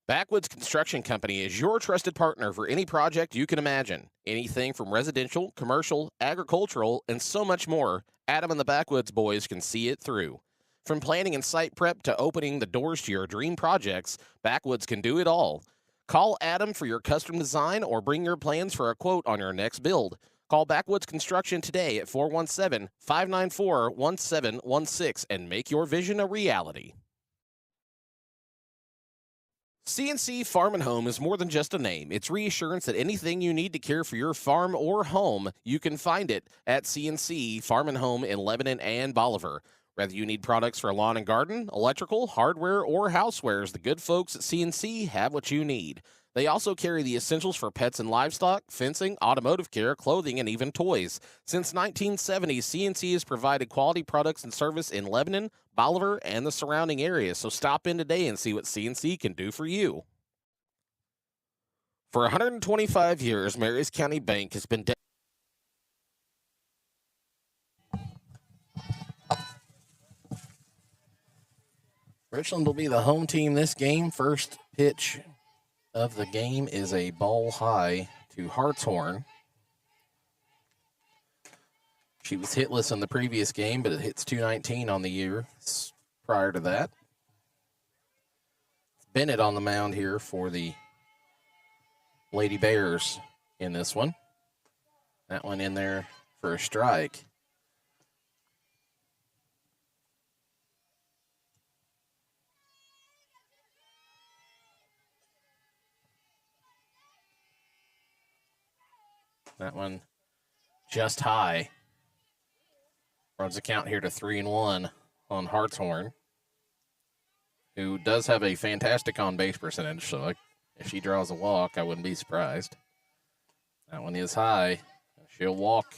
Backwoods Construction Company is your trusted partner for any project you can imagine. Anything from residential, commercial, agricultural, and so much more, Adam and the Backwoods boys can see it through. From planning and site prep to opening the doors to your dream projects, Backwoods can do it all. Call Adam for your custom design or bring your plans for a quote on your next build. Call Backwoods Construction today at 417-594-1716 and make your vision a reality. C&C Farm and Home is more than just a name. It's reassurance that anything you need to care for your farm or home, you can find it at C&C Farm and Home in Lebanon and Bolivar. Whether you need products for lawn and garden, electrical, hardware, or housewares, the good folks at C&C have what you need. They also carry the essentials for pets and livestock, fencing, automotive care, clothing, and even toys. Since 1970, C&C has provided quality products and service in Lebanon, Bolivar, and the surrounding areas, so stop in today and see what C&C can do for you. For 125 years, Marys County Bank has been Richland will be the home team this game. First pitch of the game is a ball high to Hartshorn. She was hitless in the previous game, but it hits 219 on the year prior to that. Bennett on the mound here for the Lady Bears in this one. That one in there for a strike. That one just high. Runs the count here to 3-1 on Hartshorn, who does have a fantastic on-base percentage, so if she draws a walk, I wouldn't be surprised. That one is high. She'll walk,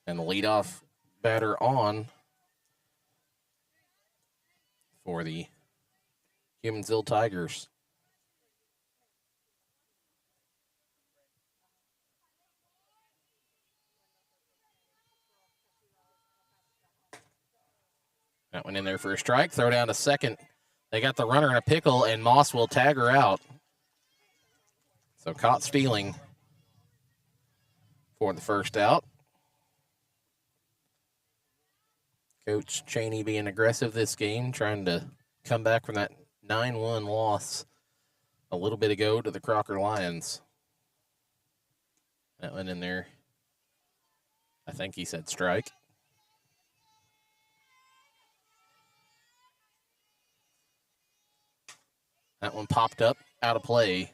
and the leadoff batter on for the Humansville Tigers. That one in there for a strike. Throw down to second. They got the runner in a pickle, and Moss will tag her out. So caught stealing for the first out. Coach Cheney being aggressive this game, trying to come back from that 9-1 loss a little bit ago to the Crocker Lions. That one in there, I think he said strike. That one popped up, out of play.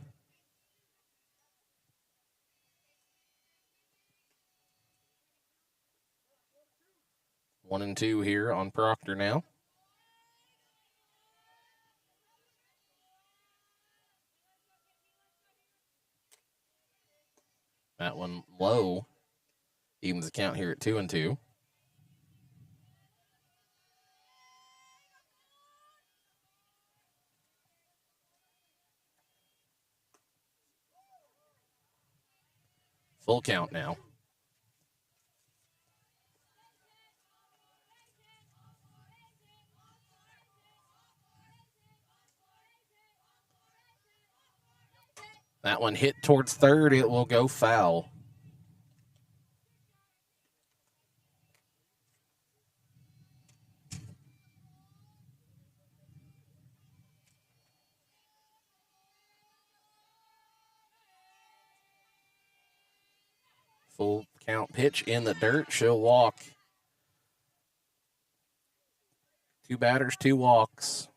One and two here on Proctor now. That one low. Evens the count here at 2-2. Full count now. That one hit towards third. It will go foul. Full count pitch in the dirt. She'll walk. 2 batters, 2 walks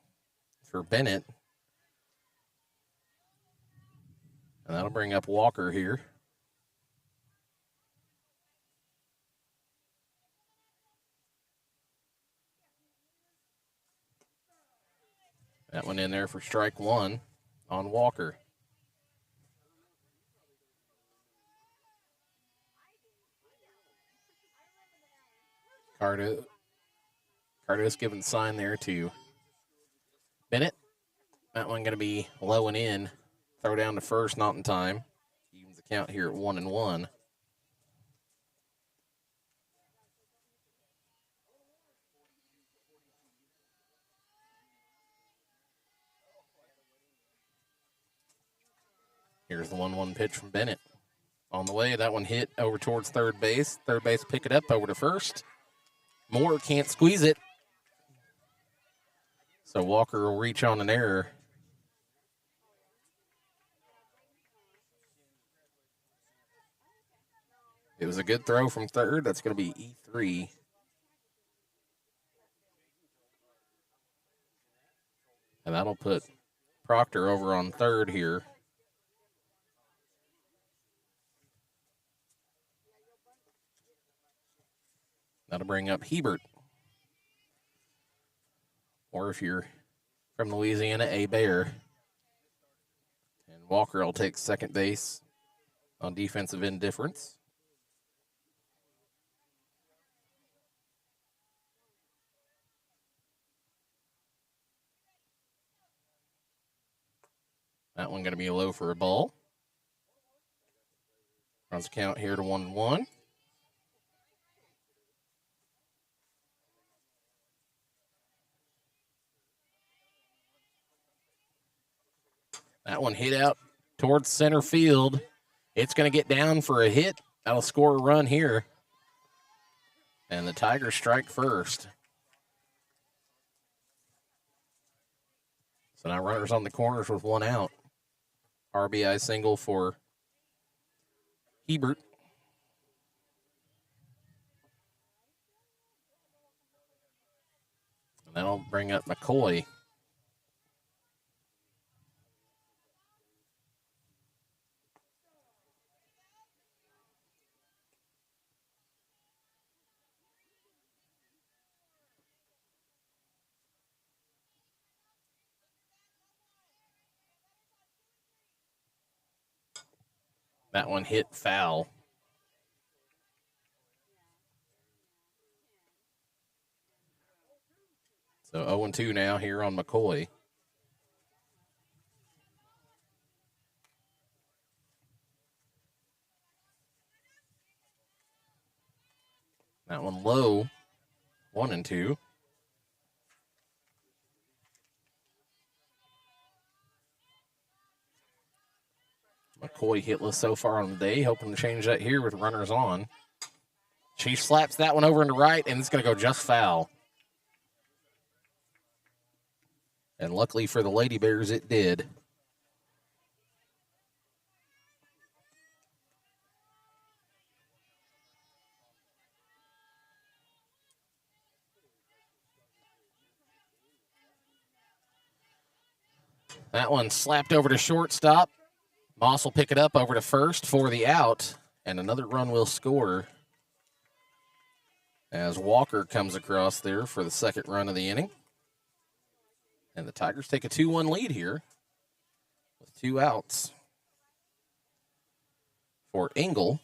for Bennett. And that'll bring up Walker here. That one in there for strike one on Walker. Cardos giving the sign there to Bennett. That one going to be low and in. Throw down to first, not in time. Evens the count here at 1-1. Here's the 1-1 pitch from Bennett. On the way, that one hit over towards third base. Third base pick it up over to first. Moore can't squeeze it. So Walker will reach on an error. It was a good throw from third. That's going to be E3. And that'll put Proctor over on third here. That'll bring up Hebert. Or if you're from Louisiana, A. Bear. And Walker will take second base on defensive indifference. That one going to be low for a ball. Runs count here to 1-1. That one hit out towards center field. It's going to get down for a hit. That'll score a run here. And the Tigers strike first. So now runners on the corners with one out. RBI single for Hebert. And that'll bring up McCoy. That one hit foul. So 0-2 now here on McCoy. That one low, 1-2. McCoy hitless so far on the day, hoping to change that here with runners on. She slaps that one over into right, and it's going to go just foul. And luckily for the Lady Bears, it did. That one slapped over to shortstop. Moss will pick it up over to first for the out, and another run will score as Walker comes across there for the second run of the inning. And the Tigers take a 2-1 lead here with two outs for Engel.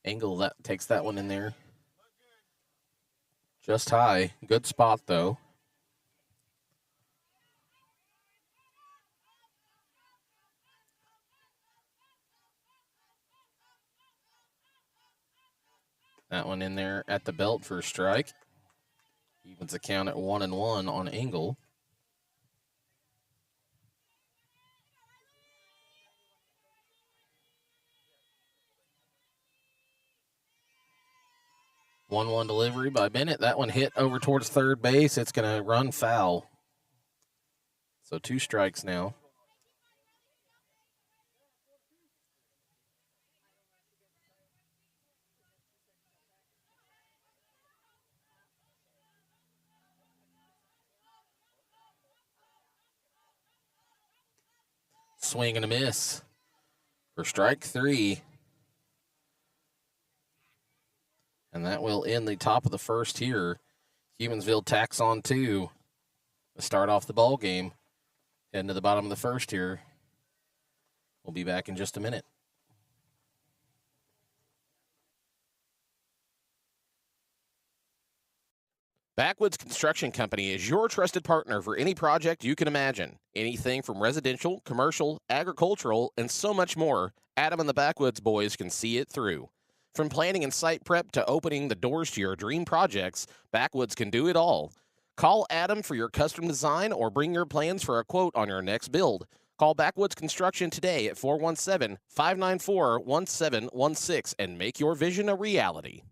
Engel that takes that one in there. Just high. Good spot, though. That one in there at the belt for a strike. Evens the count at 1-1 on Engel. One delivery by Bennett. That one hit over towards third base. It's going to run foul. So 2 strikes now. Swing and a miss for strike 3. And that will end the top of the first here. Humansville tacks on 2 to start off the ball game. Heading to the bottom of the first here. We'll be back in just a minute. Backwoods Construction Company is your trusted partner for any project you can imagine. Anything from residential, commercial, agricultural, and so much more. Adam and the Backwoods boys can see it through. From planning and site prep to opening the doors to your dream projects, Backwoods can do it all. Call Adam for your custom design or bring your plans for a quote on your next build. Call Backwoods Construction today at 417-594-1716 and make your vision a reality.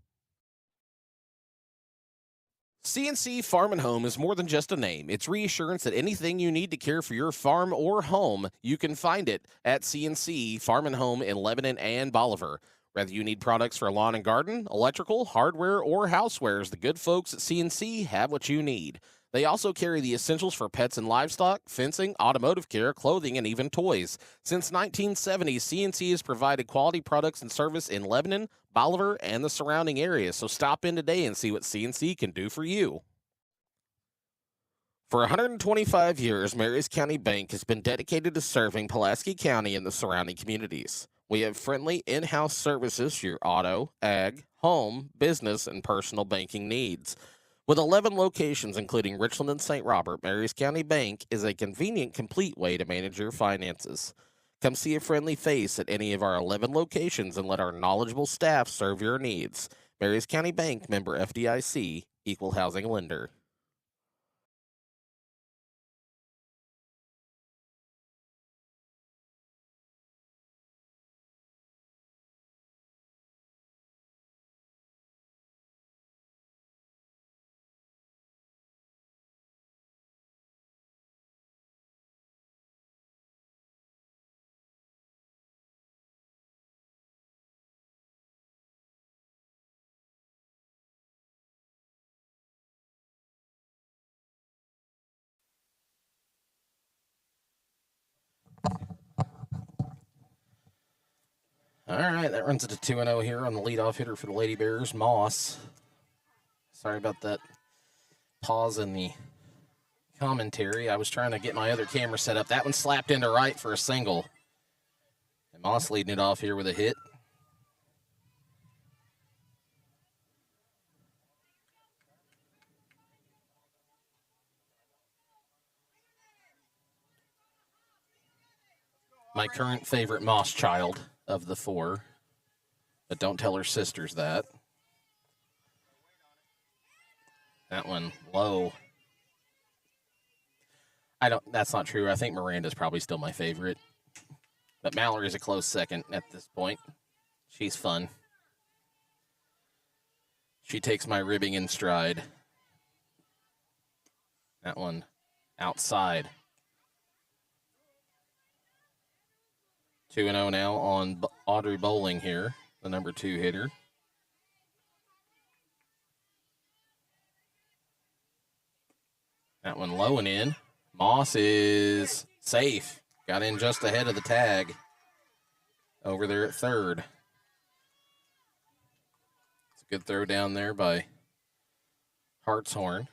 C&C Farm and Home is more than just a name. It's reassurance that anything you need to care for your farm or home, you can find it at C&C Farm and Home in Lebanon and Bolivar. Whether you need products for lawn and garden, electrical, hardware, or housewares, the good folks at C&C have what you need. They also carry the essentials for pets and livestock, fencing, automotive care, clothing, and even toys. Since 1970, C&C has provided quality products and service in Lebanon, Bolivar, and the surrounding areas, so stop in today and see what C&C can do for you. For 125 years, Marys County Bank has been dedicated to serving Pulaski County and the surrounding communities. We have friendly in-house services for your auto, ag, home, business, and personal banking needs. With 11 locations, including Richland and St. Robert, Marys County Bank is a convenient, complete way to manage your finances. Come see a friendly face at any of our 11 locations and let our knowledgeable staff serve your needs. Marys County Bank, member FDIC, equal housing lender. All right, that runs it to 2-0 here on the leadoff hitter for the Lady Bears, Moss. Sorry about that pause in the commentary. I was trying to get my other camera set up. That one slapped into right for a single. And Moss leading it off here with a hit. My current favorite Moss child of the four, but don't tell her sisters that. That one low. That's not true. I think Miranda's probably still my favorite, but Mallory's a close second at this point. She's fun. She takes my ribbing in stride. That one outside. 2-0 now on Audrey Bowling here, the number 2 hitter. That one low and in. Moss is safe. Got in just ahead of the tag over there at third. It's a good throw down there by Hartshorn. At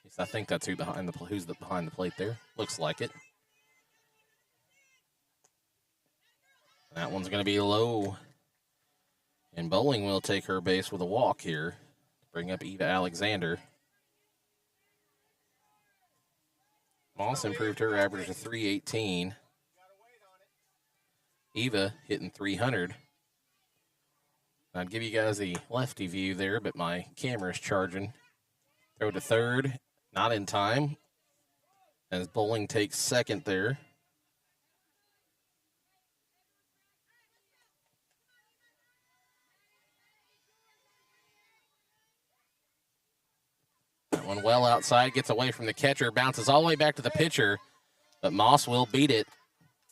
least I think that's who's behind the plate there. Looks like it. That one's going to be low. And Bowling will take her base with a walk here to bring up Eva Alexander. Moss improved her average to 318. Eva hitting 300. I'd give you guys the lefty view there, but my camera's charging. Throw to third, not in time, as Bowling takes second there. One well outside, gets away from the catcher, bounces all the way back to the pitcher, but Moss will beat it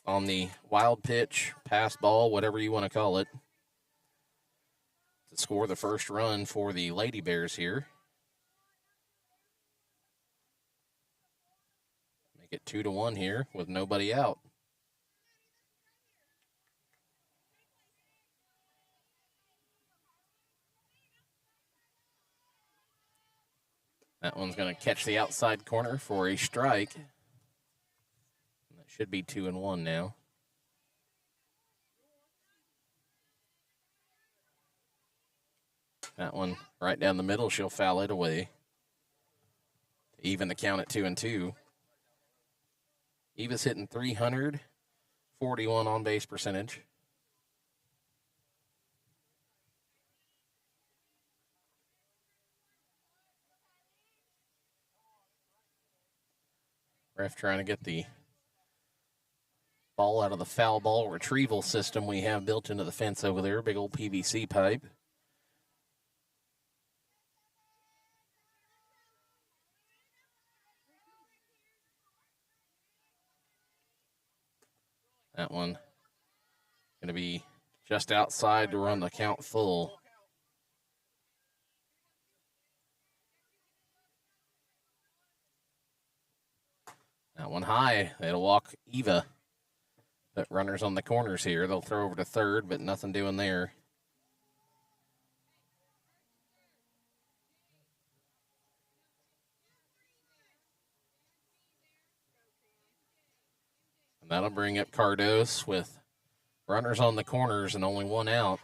on the wild pitch, pass ball, whatever you want to call it, to score the first run for the Lady Bears here. Make it 2-1 here with nobody out. That one's going to catch the outside corner for a strike. That should be 2-1 now. That one right down the middle, she'll foul it away. Even the count at 2-2. Eva's hitting 300, 41 on base percentage. Ref trying to get the ball out of the foul ball retrieval system we have built into the fence over there. Big old PVC pipe. That one going to be just outside to run the count full. That one high. It'll walk Eva. But runners on the corners here. They'll throw over to third, but nothing doing there. And that'll bring up Cardos with runners on the corners and only one out.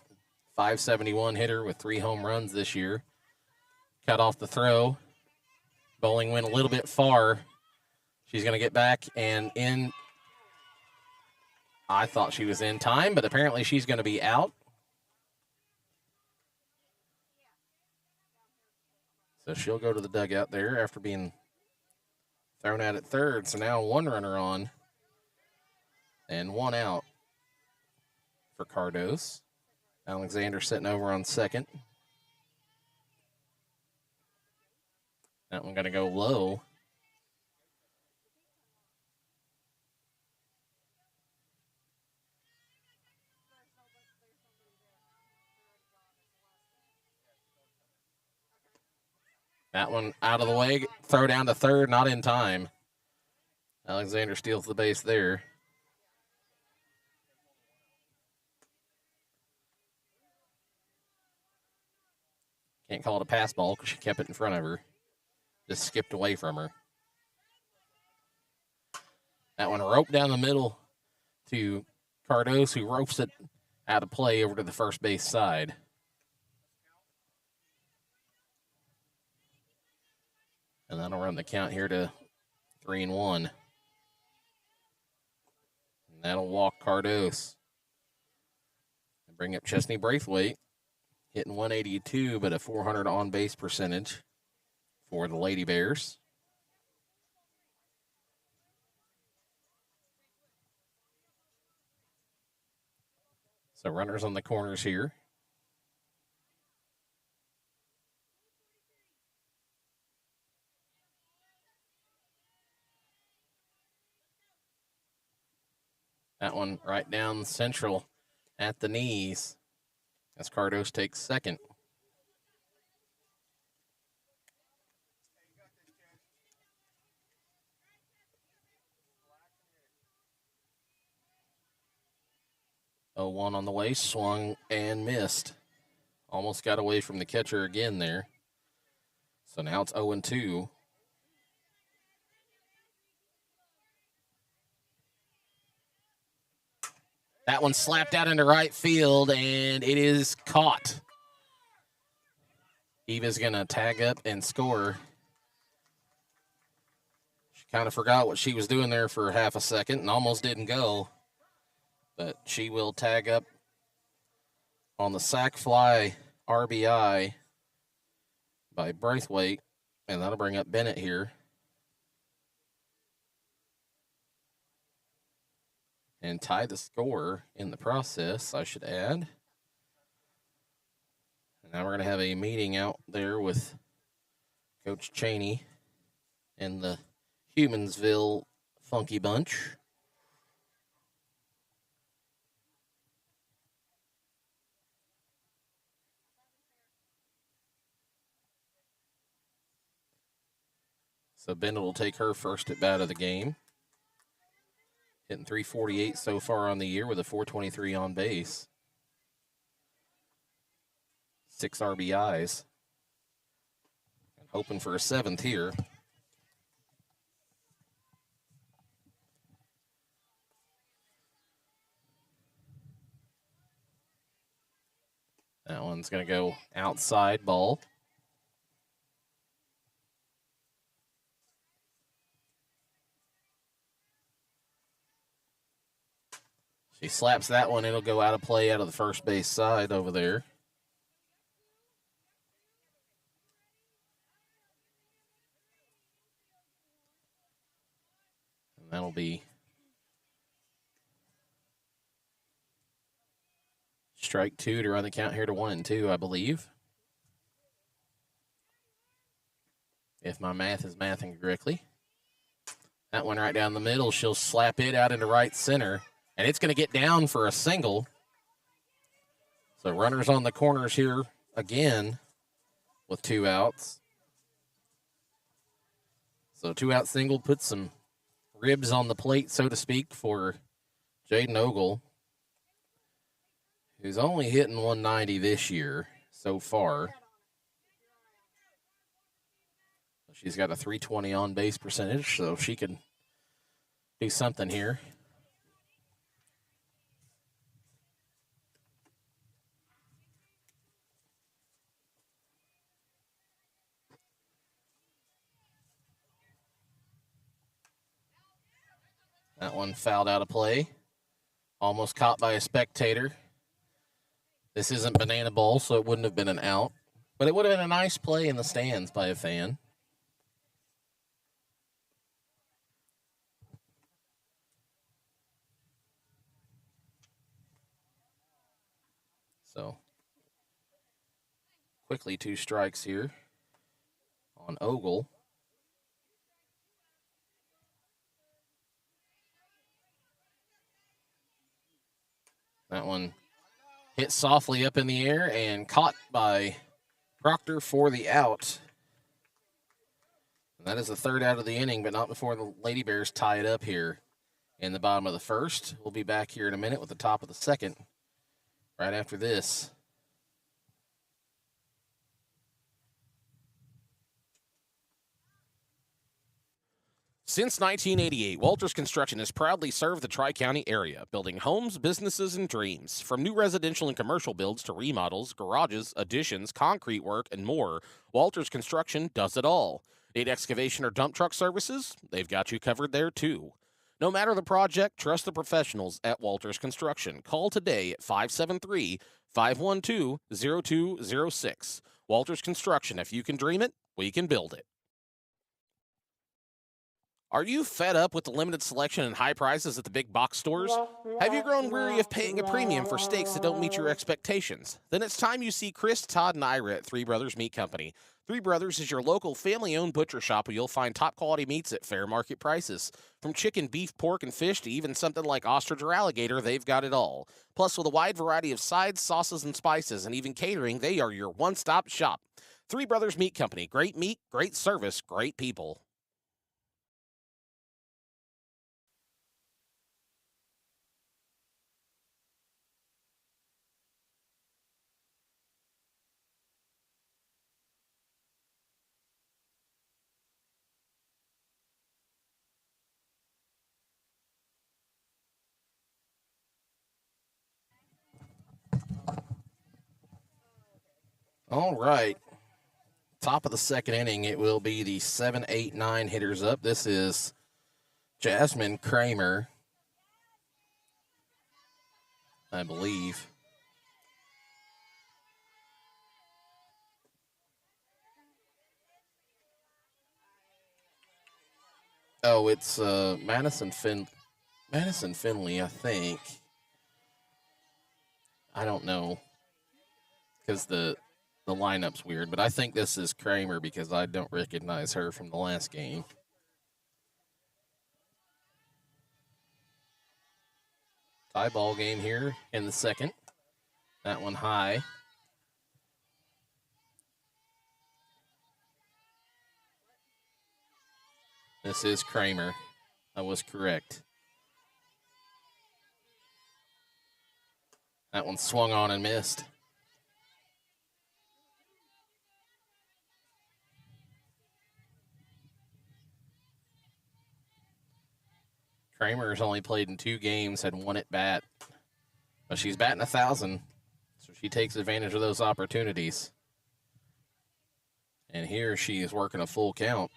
571 hitter with 3 home runs this year. Cut off the throw. Bowling went a little bit far. She's going to get back and in. I thought she was in time, but apparently she's going to be out. So she'll go to the dugout there after being thrown out at third. So now 1 runner on and 1 out for Cardos. Alexander sitting over on second. That one going to go low. That one out of the way. Throw down to third, not in time. Alexander steals the base there. Can't call it a pass ball because she kept it in front of her. Just skipped away from her. That one roped down the middle to Cardos, who ropes it out of play over to the first base side. And that'll run the count here to 3-1. And that'll walk Cardos. And bring up Chesney Braithwaite. Hitting 182, but a 400 on-base percentage for the Lady Bears. So runners on the corners here. That one right down central at the knees as Cardos takes second. Oh, 1 on the way, swung and missed. Almost got away from the catcher again there. So now it's 0-2. That one slapped out into right field, and it is caught. Eva's going to tag up and score. She kind of forgot what she was doing there for half a second and almost didn't go. But she will tag up on the sac fly RBI by Braithwaite, and that'll bring up Bennett here. And tie the score in the process, I should add. And now we're going to have a meeting out there with Coach Cheney and the Humansville Funky Bunch. So Bennett will take her first at bat of the game. Hitting 348 so far on the year with a 423 on base. 6 RBIs. And hoping for a 7th here. That one's going to go outside ball. She slaps that one. It'll go out of play out of the first base side over there. That'll be strike 2 to run the count here to 1-2, I believe. If my math is mathing correctly. That one right down the middle, she'll slap it out into right center, and it's going to get down for a single. So runners on the corners here again with 2 outs. So 2-out single puts some ribs on the plate, so to speak, for Jaden Ogle, who's only hitting 190 this year so far. She's got a 320 on-base percentage, so she can do something here. That one fouled out of play. Almost caught by a spectator. This isn't banana ball, so it wouldn't have been an out. But it would have been a nice play in the stands by a fan. So, quickly 2 strikes here on Ogle. That one hit softly up in the air and caught by Proctor for the out. And that is the 3rd out of the inning, but not before the Lady Bears tie it up here in the bottom of the 1st. We'll be back here in a minute with the top of the 2nd right after this. Since 1988, Walters Construction has proudly served the Tri-County area, building homes, businesses, and dreams. From new residential and commercial builds to remodels, garages, additions, concrete work, and more, Walters Construction does it all. Need excavation or dump truck services? They've got you covered there, too. No matter the project, trust the professionals at Walters Construction. Call today at 573-512-0206. Walters Construction, if you can dream it, we can build it. Are you fed up with the limited selection and high prices at the big box stores? Have you grown weary of paying a premium for steaks that don't meet your expectations? Then it's time you see Chris, Todd, and Ira at Three Brothers Meat Company. Three Brothers is your local family-owned butcher shop where you'll find top-quality meats at fair market prices. From chicken, beef, pork, and fish to even something like ostrich or alligator, they've got it all. Plus, with a wide variety of sides, sauces, and spices, and even catering, they are your one-stop shop. Three Brothers Meat Company. Great meat, great service, great people. All right. Top of the 2nd inning, it will be the 7, 8, 9 hitters up. This is Jasmine Kramer, I believe. Oh, it's Madison Finley, I think. I don't know, because the lineup's weird, but I think this is Kramer because I don't recognize her from the last game. Tie ball game here in the 2nd. That one high. This is Kramer. I was correct. That one swung on and missed. Kramer has only played in 2 games, had 1 at bat. But she's batting 1,000, so she takes advantage of those opportunities. And here she is working a full count.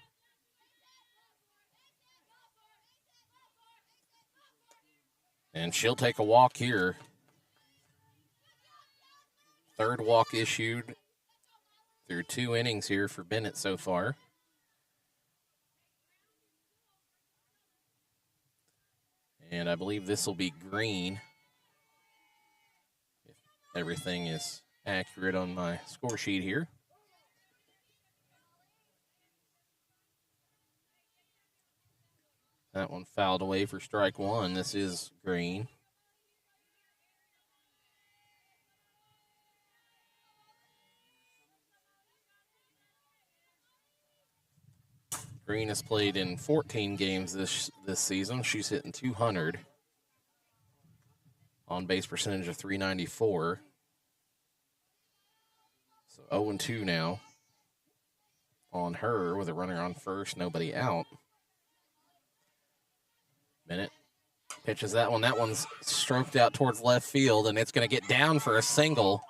And she'll take a walk here. 3rd walk issued through 2 innings here for Bennett so far. And I believe this will be green, if everything is accurate on my score sheet here. That one fouled away for strike one. This is green. Green has played in 14 games this season. She's hitting 200. On base percentage of .394. So 0-2 now on her with a runner on first, nobody out. Bennett pitches that one. That one's stroked out towards left field, and it's going to get down for a single.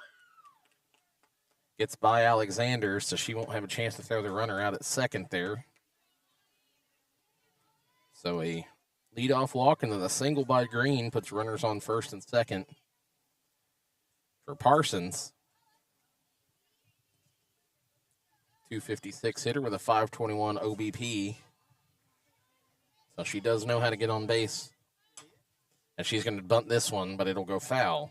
Gets by Alexander, so she won't have a chance to throw the runner out at second there. So a leadoff walk and then a single by Green puts runners on first and second for Parsons. 256 hitter with a 521 OBP. So she does know how to get on base. And she's going to bunt this one, but it'll go foul.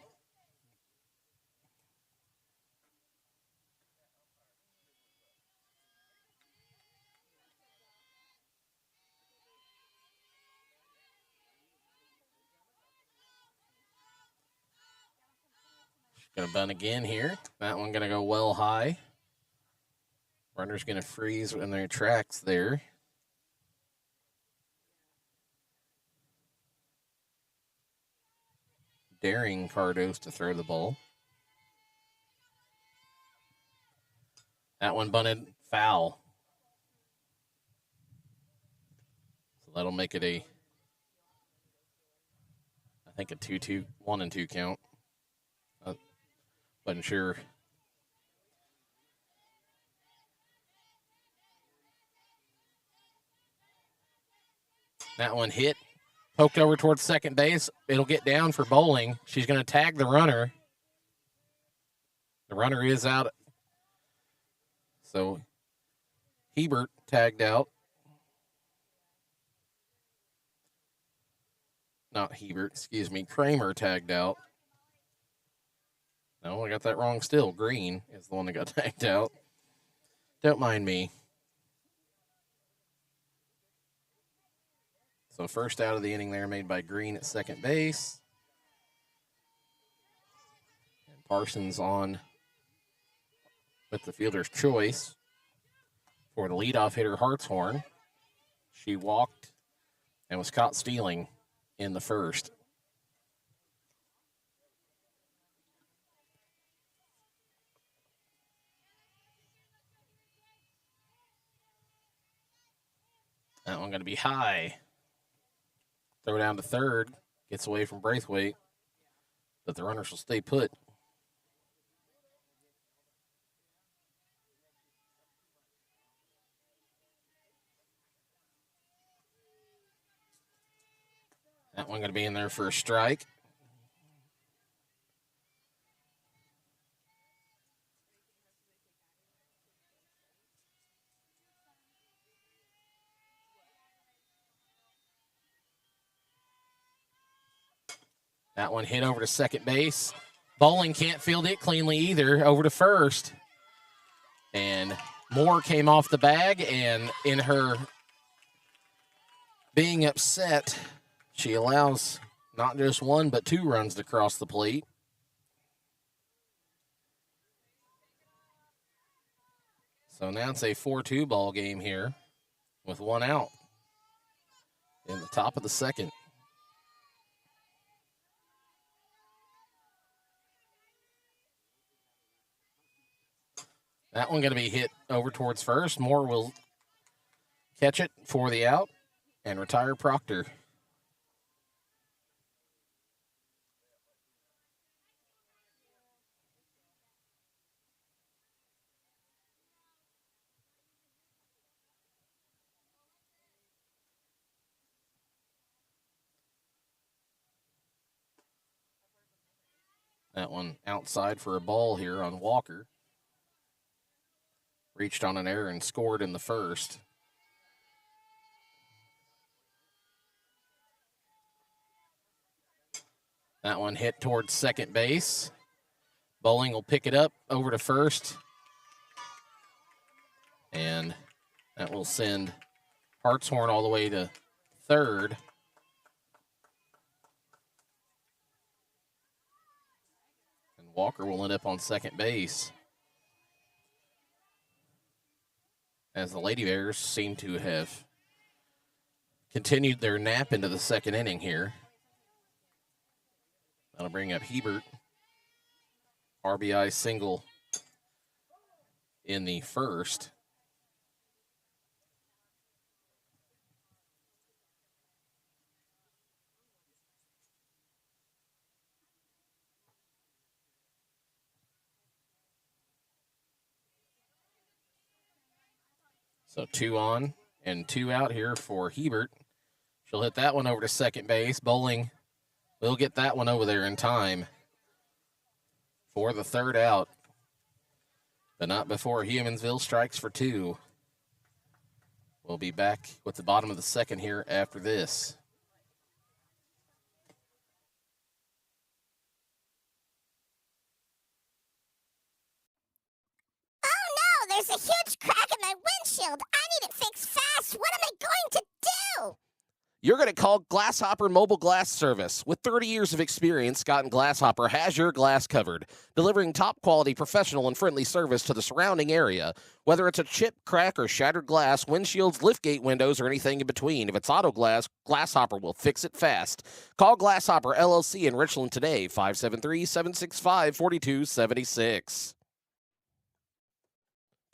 Going to bunt again here. That one going to go well high. Runner's going to freeze in their tracks there. Daring Cardos to throw the ball. That one bunted foul. So that'll make it I think a 2-2, 1-2 count. Wasn't sure. That one hit, poked over towards second base. It'll get down for bowling. She's going to tag the runner. The runner is out. So Hebert tagged out. Not Hebert, excuse me. Kramer tagged out. No, I got that wrong still. Green is the one that got tagged out. Don't mind me. So first out of the inning there made by Green at second base. And Parsons on with the fielder's choice for the leadoff hitter Hartshorn. She walked and was caught stealing in the first. That one going to be high. Throw down to third. Gets away from Braithwaite. But the runners will stay put. That one going to be in there for a strike. That one hit over to second base. Bowling can't field it cleanly either. Over to first. And Moore came off the bag, and in her being upset, she allows not just one, but two runs to cross the plate. So now it's a 4-2 ball game here with one out in the top of the second. That one going to be hit over towards first. Moore will catch it for the out and retire Proctor. That one outside for a ball here on Walker. Reached on an error and scored in the first. That one hit towards second base. Bowling will pick it up over to first. And that will send Hartshorn all the way to third. And Walker will end up on second base. As the Lady Bears seem to have continued their nap into the second inning here. That'll bring up Hebert. RBI single in the first. So 2 on and 2 out here for Hebert. She'll hit that one over to second base. Bowling will get that one over there in time for the third out, but not before Humansville strikes for 2. We'll be back with the bottom of the second here after this. Oh no, there's a huge crack in my windshield. I need it fixed fast. What am I going to do? You're going to call Glasshopper Mobile Glass Service. With 30 years of experience, Scott and Glasshopper has your glass covered, delivering top-quality, professional, and friendly service to the surrounding area. Whether it's a chip, crack, or shattered glass, windshields, liftgate windows, or anything in between, if it's auto glass, Glasshopper will fix it fast. Call Glasshopper LLC in Richland today, 573-765-4276.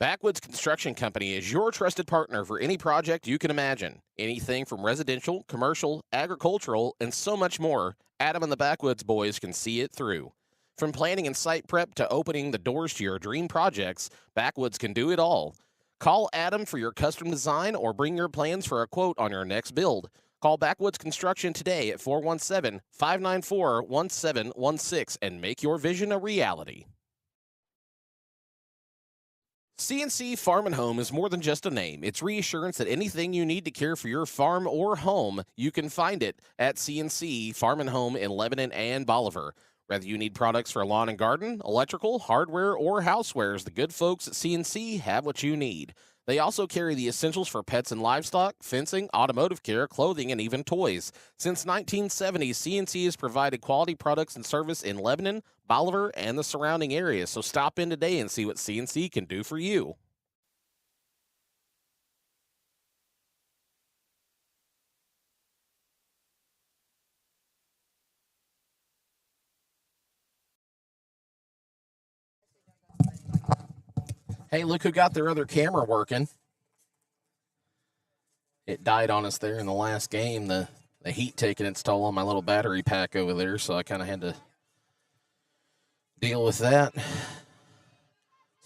Backwoods Construction Company is your trusted partner for any project you can imagine. Anything from residential, commercial, agricultural, and so much more, Adam and the Backwoods boys can see it through. From planning and site prep to opening the doors to your dream projects, Backwoods can do it all. Call Adam for your custom design or bring your plans for a quote on your next build. Call Backwoods Construction today at 417-594-1716 and make your vision a reality. CNC Farm and Home is more than just a name. It's reassurance that anything you need to care for your farm or home, you can find it at CNC Farm and Home in Lebanon and Bolivar. Whether you need products for lawn and garden, electrical, hardware, or housewares, the good folks at CNC have what you need. They also carry the essentials for pets and livestock, fencing, automotive care, clothing, and even toys. Since 1970, CNC has provided quality products and service in Lebanon, Bolivar, and the surrounding areas. So stop in today and see what CNC can do for you. Hey, look who got their other camera working. It died on us there in the last game. The heat taking its toll on my little battery pack over there, so I kind of had to deal with that.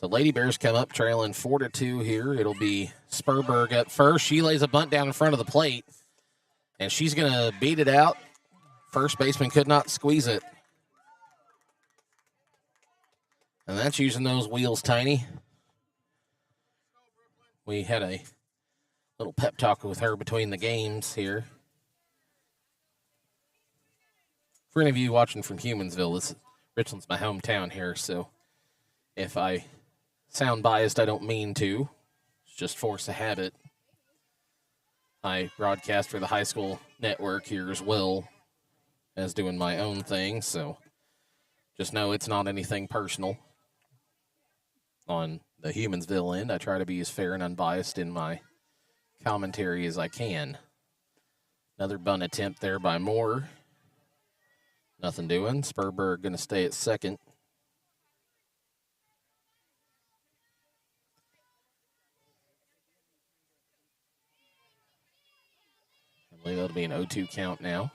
So Lady Bears come up trailing 4-2 here. It'll be Spurberg at first. She lays a bunt down in front of the plate, and she's going to beat it out. First baseman could not squeeze it. And that's using those wheels, Tiny. We had a little pep talk with her between the games here. For any of you watching from Humansville, Richland's my hometown here, so if I sound biased, I don't mean to. It's just force of habit. I broadcast for the high school network here as well as doing my own thing, so just know it's not anything personal. On the Humansville end, I try to be as fair and unbiased in my commentary as I can. Another bunt attempt there by Moore. Nothing doing. Spurberg going to stay at second. I believe that'll be an 0-2 count now.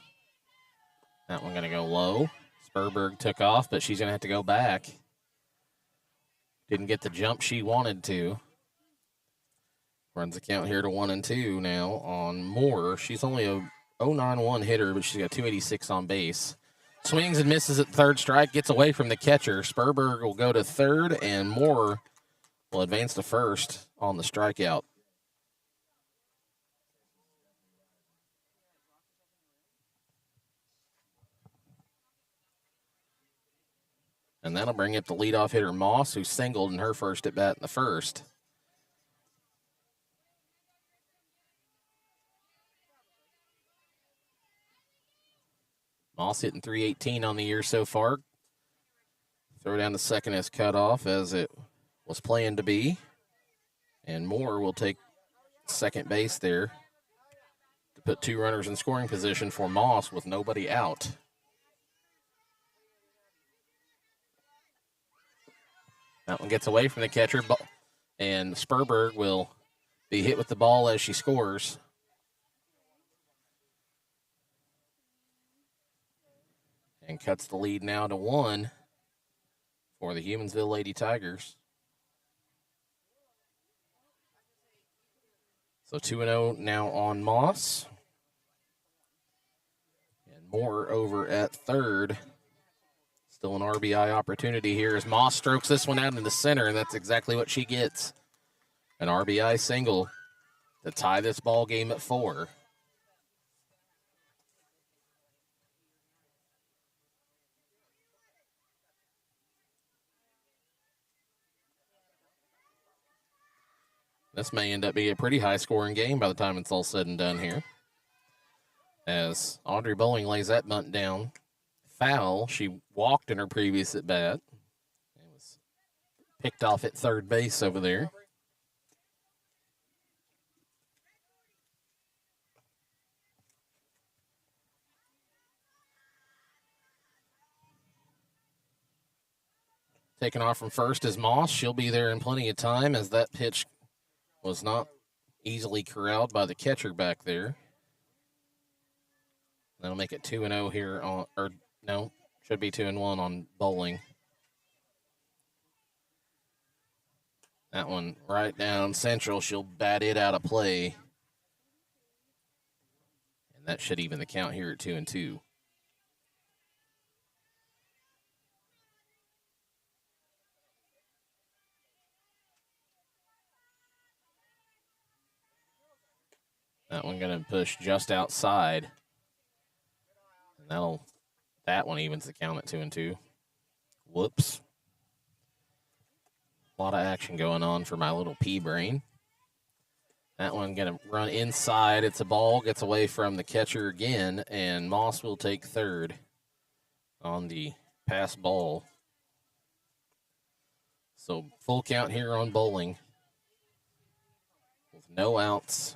That one going to go low. Spurberg took off, but she's going to have to go back. Didn't get the jump she wanted to. Runs the count here to 1-2 now on Moore. She's only a 0.91 hitter, but she's got 286 on base. Swings and misses at third strike, gets away from the catcher. Spurberg will go to third, and Moore will advance to first on the strikeout. And that'll bring up the leadoff hitter, Moss, who singled in her first at bat in the first. Moss hitting .318 on the year so far. Throw down the second is cut off as it was planned to be. And Moore will take second base there to put 2 runners in scoring position for Moss with nobody out. That one gets away from the catcher, and Sperberg will be hit with the ball as she scores. And cuts the lead now to 1 for the Humansville Lady Tigers. So 2-0 now on Moss. And Moore over at third. Still an RBI opportunity here as Moss strokes this one out in the center, and that's exactly what she gets. An RBI single to tie this ball game at 4. This may end up being a pretty high-scoring game by the time it's all said and done here. As Audrey Bowling lays that bunt down. Foul. She walked in her previous at-bat. It was picked off at third base over there. Taking off from first is Moss. She'll be there in plenty of time as that pitch was not easily corralled by the catcher back there. That'll make it 2-0 here on, or no, should be 2-1 on Bowling. That one right down central. She'll bat it out of play. And that should even the count here at 2-2. That one going to push just outside. And that one evens the count at 2-2. Whoops. A lot of action going on for my little pea brain. That one going to run inside. It's a ball, gets away from the catcher again, and Moss will take third on the pass ball. So full count here on Bowling with no outs.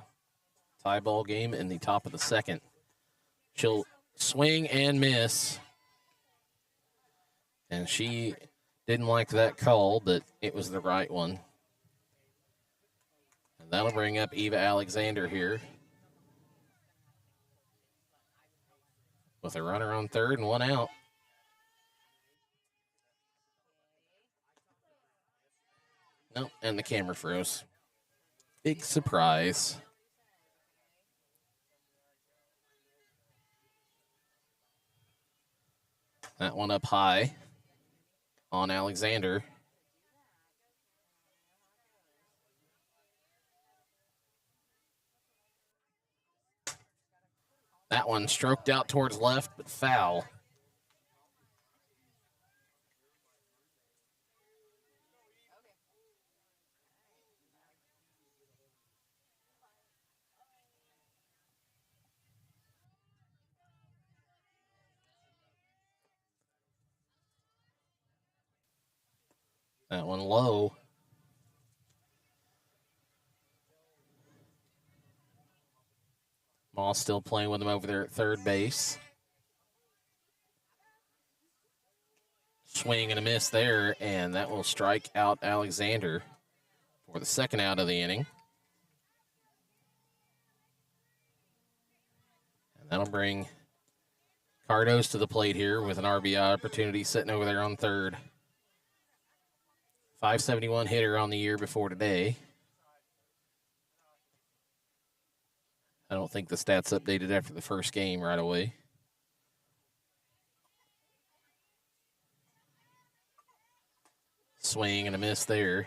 Tie ball game in the top of the second. She'll swing and miss. And she didn't like that call, but it was the right one. And that'll bring up Eva Alexander here with a runner on third and 1 out. Nope, and the camera froze. Big surprise. That one up high on Alexander. That one stroked out towards left, but foul. That one low. Moss still playing with him over there at third base. Swing and a miss there, and that will strike out Alexander for the second out of the inning. And that'll bring Cardos to the plate here with an RBI opportunity sitting over there on third. 571 hitter on the year before today. I don't think the stats updated after the first game right away. Swing and a miss there.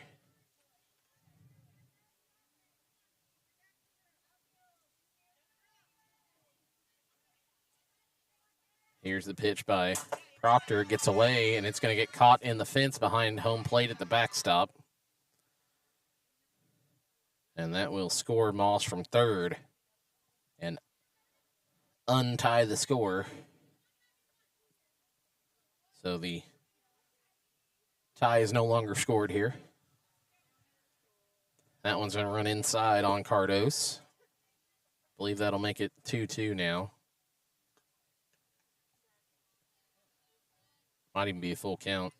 Here's the pitch by Proctor gets away, and it's going to get caught in the fence behind home plate at the backstop. And that will score Moss from third and untie the score. So the tie is no longer scored here. That one's going to run inside on Cardos. I believe that'll make it 2-2 now. Might even be a full count.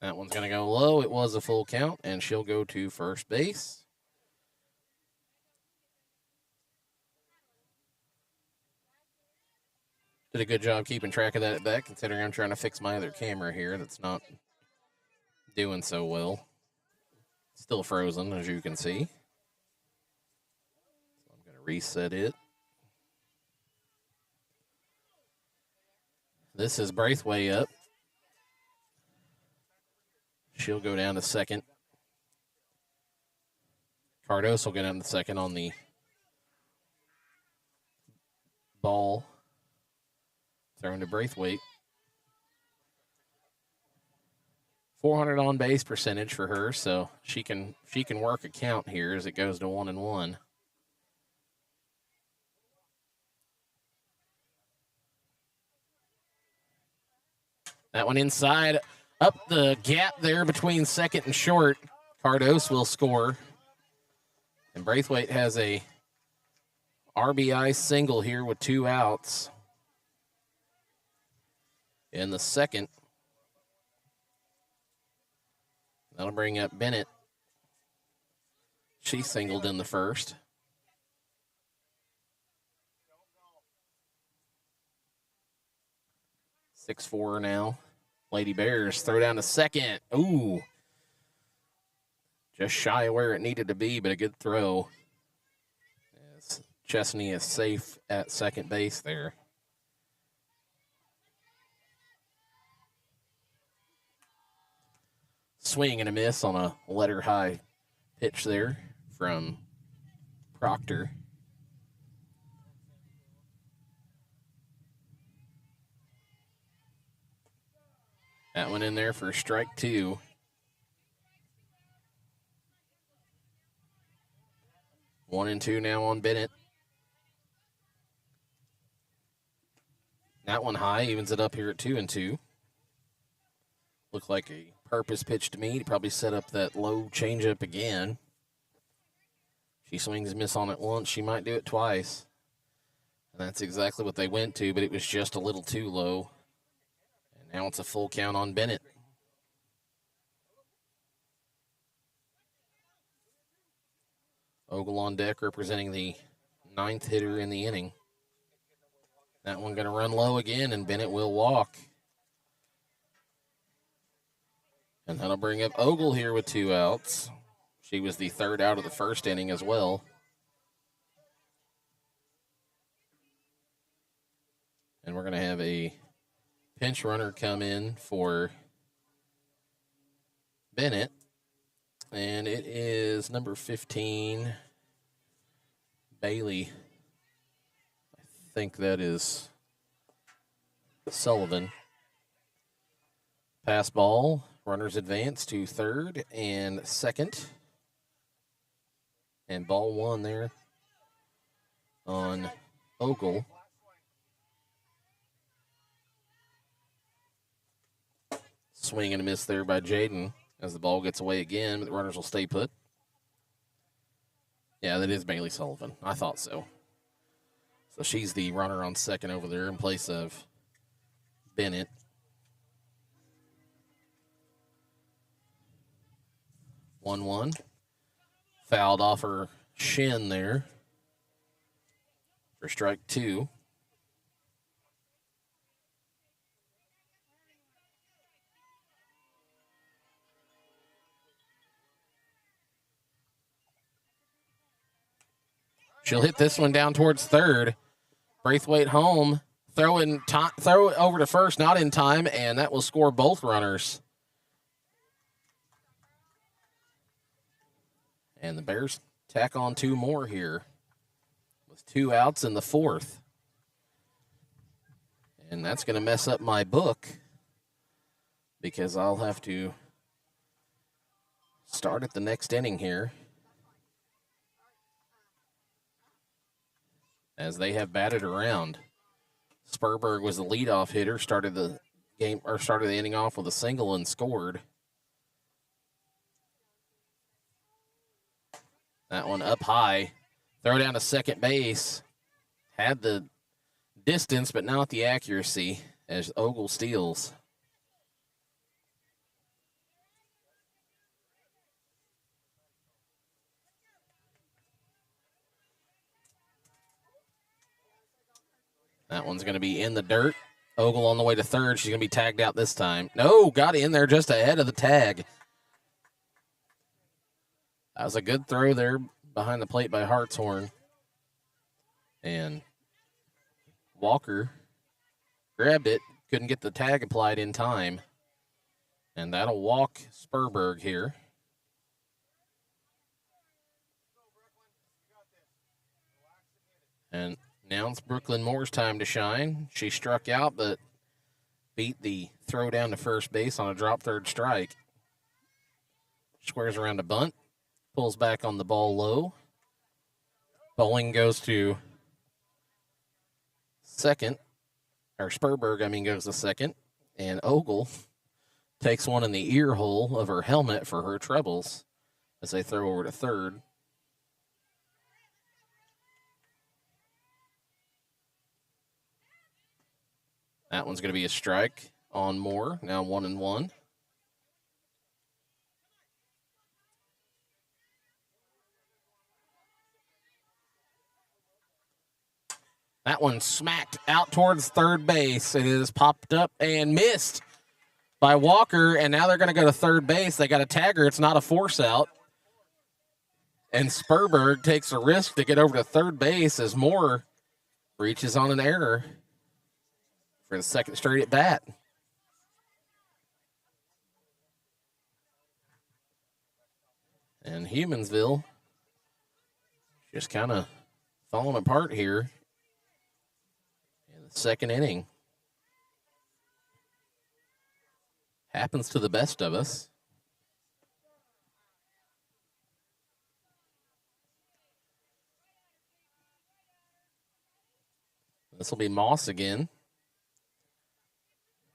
That one's going to go low. It was a full count, and she'll go to first base. Did a good job keeping track of that at back, considering I'm trying to fix my other camera here that's not doing so well. Still frozen, as you can see. So I'm going to reset it. This is Braithwaite up. She'll go down to second. Cardos will go down to second on the ball. Thrown to Braithwaite. 400 on base percentage for her, so she can work a count here as it goes to 1-1. That one inside, up the gap there between second and short. Cardos will score. And Braithwaite has a RBI single here with 2 outs. In the second. That'll bring up Bennett. She singled in the first. Six-4 now. Lady Bears throw down to second. Ooh. Just shy of where it needed to be, but a good throw. As Chesney is safe at second base there. Swing and a miss on a letter high pitch there from Proctor. That one in there for strike 2. One and 2 now on Bennett. That one high, evens it up here at 2-2. Looked like a purpose pitch to me. He probably set up that low changeup again. She swings and miss on it once. She might do it twice. And that's exactly what they went to, but it was just a little too low. And now it's a full count on Bennett. Ogle on deck representing the 9th hitter in the inning. That one going to run low again, and Bennett will walk. And that'll bring up Ogle here with 2 outs. She was the 3rd out of the first inning as well. And we're going to have a pinch runner come in for Bennett. And it is number 15, Bailey. I think that is Sullivan. Pass ball. Runners advance to third and second. And ball 1 there on Ogle. Swing and a miss there by Jaden as the ball gets away again, but the runners will stay put. Yeah, that is Bailey Sullivan. I thought so. So she's the runner on second over there in place of Bennett. One. Fouled off her shin there for strike 2. She'll hit this one down towards third. Braithwaite home. Throw it over to first, not in time, and that will score both runners. And the Bears tack on 2 more here with 2 outs in the 4th. And that's going to mess up my book because I'll have to start at the next inning here, as they have batted around. Sperberg was the leadoff hitter, started the inning off with a single and scored. That one up high. Throw down to second base. Had the distance, but not the accuracy, as Ogle steals. That one's going to be in the dirt. Ogle on the way to third. She's going to be tagged out this time. No, got in there just ahead of the tag. That was a good throw there behind the plate by Hartshorn. And Walker grabbed it, couldn't get the tag applied in time. And that'll walk Sperberg here. And now it's Brooklyn Moore's time to shine. She struck out, but beat the throw down to first base on a drop third strike. Squares around a bunt. Pulls back on the ball low. Bowling goes to second. Or Sperberg, goes to second. And Ogle takes one in the ear hole of her helmet for her troubles as they throw over to third. That one's going to be a strike on Moore. Now 1-1. That one smacked out towards third base. It is popped up and missed by Walker, and now they're going to go to third base. They got a tagger. It's not a force out. And Sperberg takes a risk to get over to third base as Moore reaches on an error for the second straight at bat. And Humansville just kind of falling apart here in the second inning. Happens to the best of us. This will be Moss again.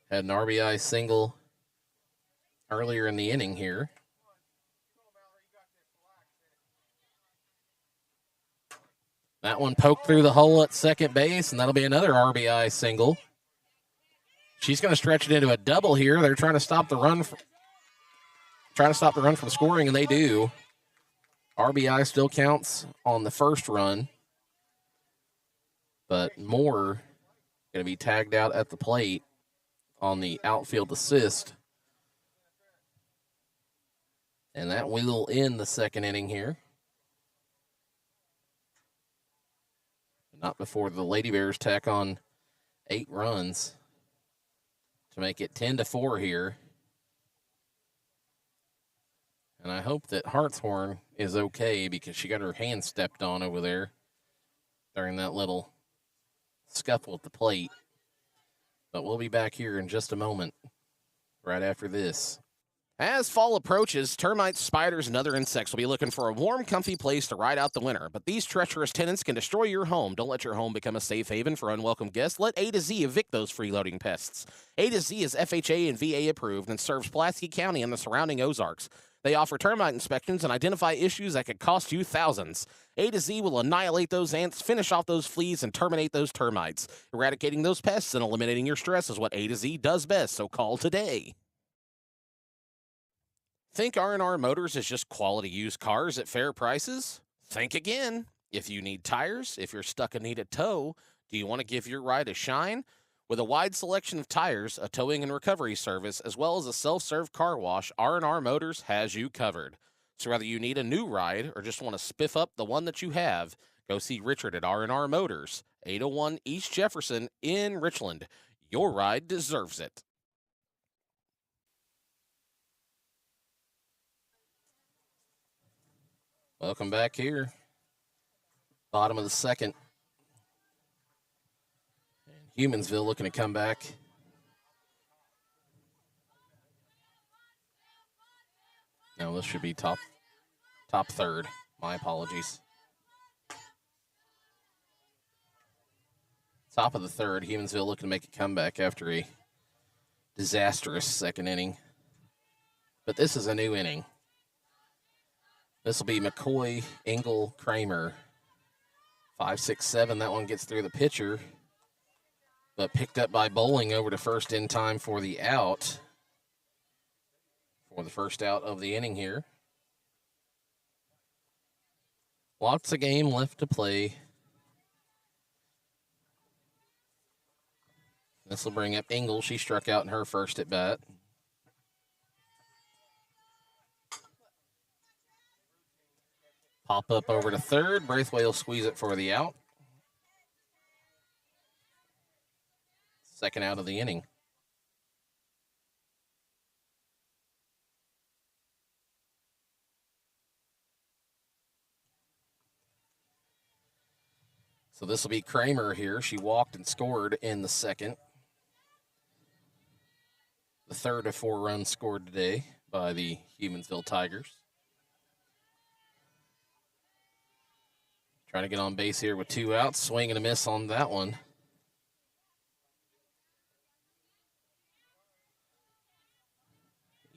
Had an RBI single earlier in the inning here. That one poked through the hole at second base, and that'll be another RBI single. She's going to stretch it into a double here. They're trying to stop the run from scoring, and they do. RBI still counts on the first run, but Moore going to be tagged out at the plate on the outfield assist. And that will end the second inning here. Not before the Lady Bears tack on 8 runs to make it 10-4 here. And I hope that Hartshorn is okay because she got her hand stepped on over there during that little scuffle at the plate. But we'll be back here in just a moment, right after this. As fall approaches, termites, spiders, and other insects will be looking for a warm, comfy place to ride out the winter. But these treacherous tenants can destroy your home. Don't let your home become a safe haven for unwelcome guests. Let A to Z evict those freeloading pests. A to Z is FHA and VA approved and serves Pulaski County and the surrounding Ozarks. They offer termite inspections and identify issues that could cost you thousands. A to Z will annihilate those ants, finish off those fleas, and terminate those termites. Eradicating those pests and eliminating your stress is what A to Z does best, so call today. Think R&R Motors is just quality used cars at fair prices? Think again. If you need tires, if you're stuck and need a tow, do you want to give your ride a shine? With a wide selection of tires, a towing and recovery service, as well as a self-serve car wash, R&R Motors has you covered. So whether you need a new ride or just want to spiff up the one that you have, go see Richard at R&R Motors, 801 East Jefferson in Richland. Your ride deserves it. Welcome back here. Bottom of the second. Humansville looking to come back. No, this should be top third. My apologies. Top of the third, Humansville looking to make a comeback after a disastrous second inning. But this is a new inning. This will be McCoy, Engel, Kramer. 5, 6, 7. That one gets through the pitcher, but picked up by Bowling over to first in time for the out. For the first out of the inning here. Lots of game left to play. This will bring up Engel. She struck out in her first at bat. Pop up over to third. Braithwaite will squeeze it for the out. Second out of the inning. So this will be Kramer here. She walked and scored in the second. The third of 4 runs scored today by the Humansville Tigers. Trying to get on base here with 2 outs. Swing and a miss on that one.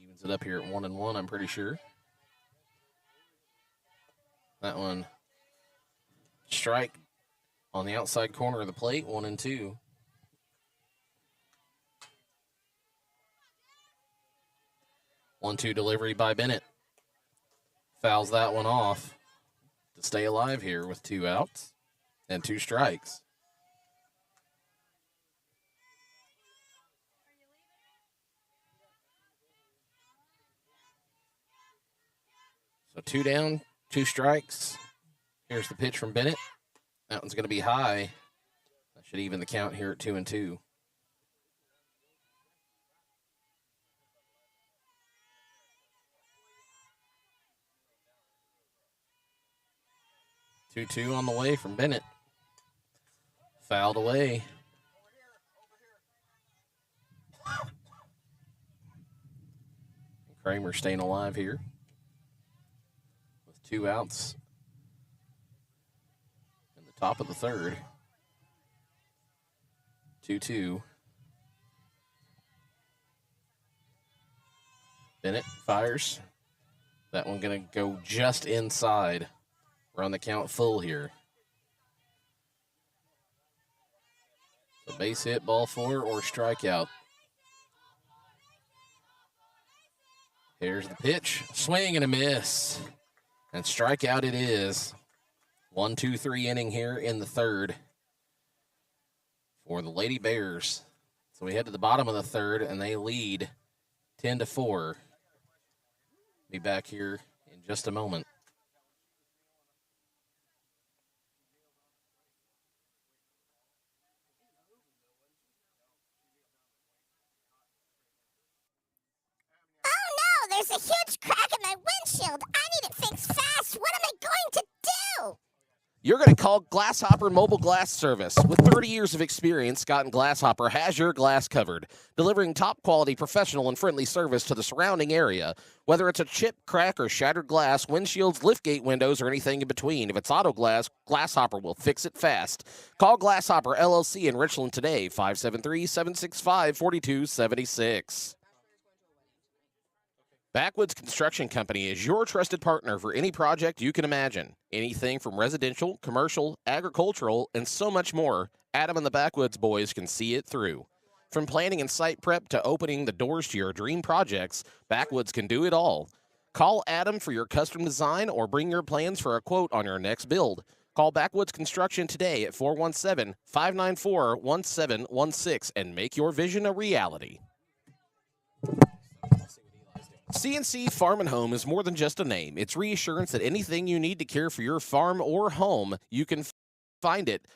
Evens it up here at 1-1, I'm pretty sure. That one, strike on the outside corner of the plate, 1-2. One-two delivery by Bennett. Fouls that one off to stay alive here with 2 outs and 2 strikes. So 2 down, 2 strikes. Here's the pitch from Bennett. That one's going to be high. That should even the count here at 2-2. 2-2 on the way from Bennett. Fouled away. Kramer staying alive here with 2 outs in the top of the third. 2-2. Bennett fires. That one going to go just inside. We're on the count full here. So base hit, ball 4, or strikeout. Here's the pitch. Swing and a miss. And strikeout it is. 1-2-3 inning here in the third for the Lady Bears. So we head to the bottom of the third, and they lead 10-4. Be back here in just a moment. There's a huge crack in my windshield. I need it fixed fast. What am I going to do? You're going to call Glasshopper Mobile Glass Service. With 30 years of experience, Scott and Glasshopper has your glass covered, delivering top-quality professional and friendly service to the surrounding area. Whether it's a chip, crack, or shattered glass, windshields, liftgate windows, or anything in between, if it's auto glass, Glasshopper will fix it fast. Call Glasshopper LLC in Richland today, 573-765-4276. Backwoods Construction Company is your trusted partner for any project you can imagine. Anything from residential, commercial, agricultural, and so much more, Adam and the Backwoods boys can see it through. From planning and site prep to opening the doors to your dream projects, Backwoods can do it all. Call Adam for your custom design or bring your plans for a quote on your next build. Call Backwoods Construction today at 417-594-1716 and make your vision a reality. CNC Farm and Home is more than just a name. It's reassurance that anything you need to care for your farm or home, you can find it.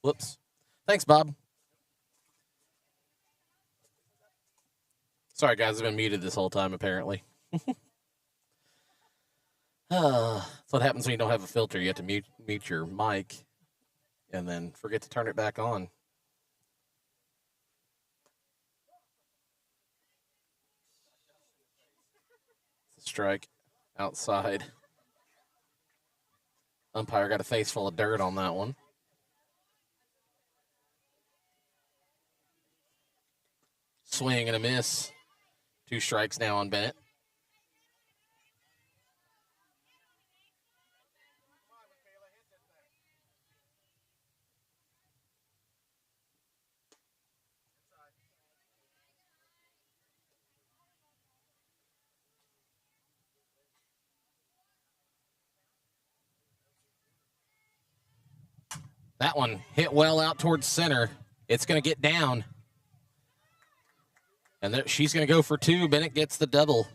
Whoops. Thanks, Bob. Sorry, guys. I've been muted this whole time, apparently. That's what happens when you don't have a filter. You have to mute your mic and then forget to turn it back on. It's a strike outside. Umpire got a face full of dirt on that one. Swing and a miss. 2 strikes now on Bennett. That one hit well out towards center. It's going to get down. And she's going to go for 2. Bennett gets the double.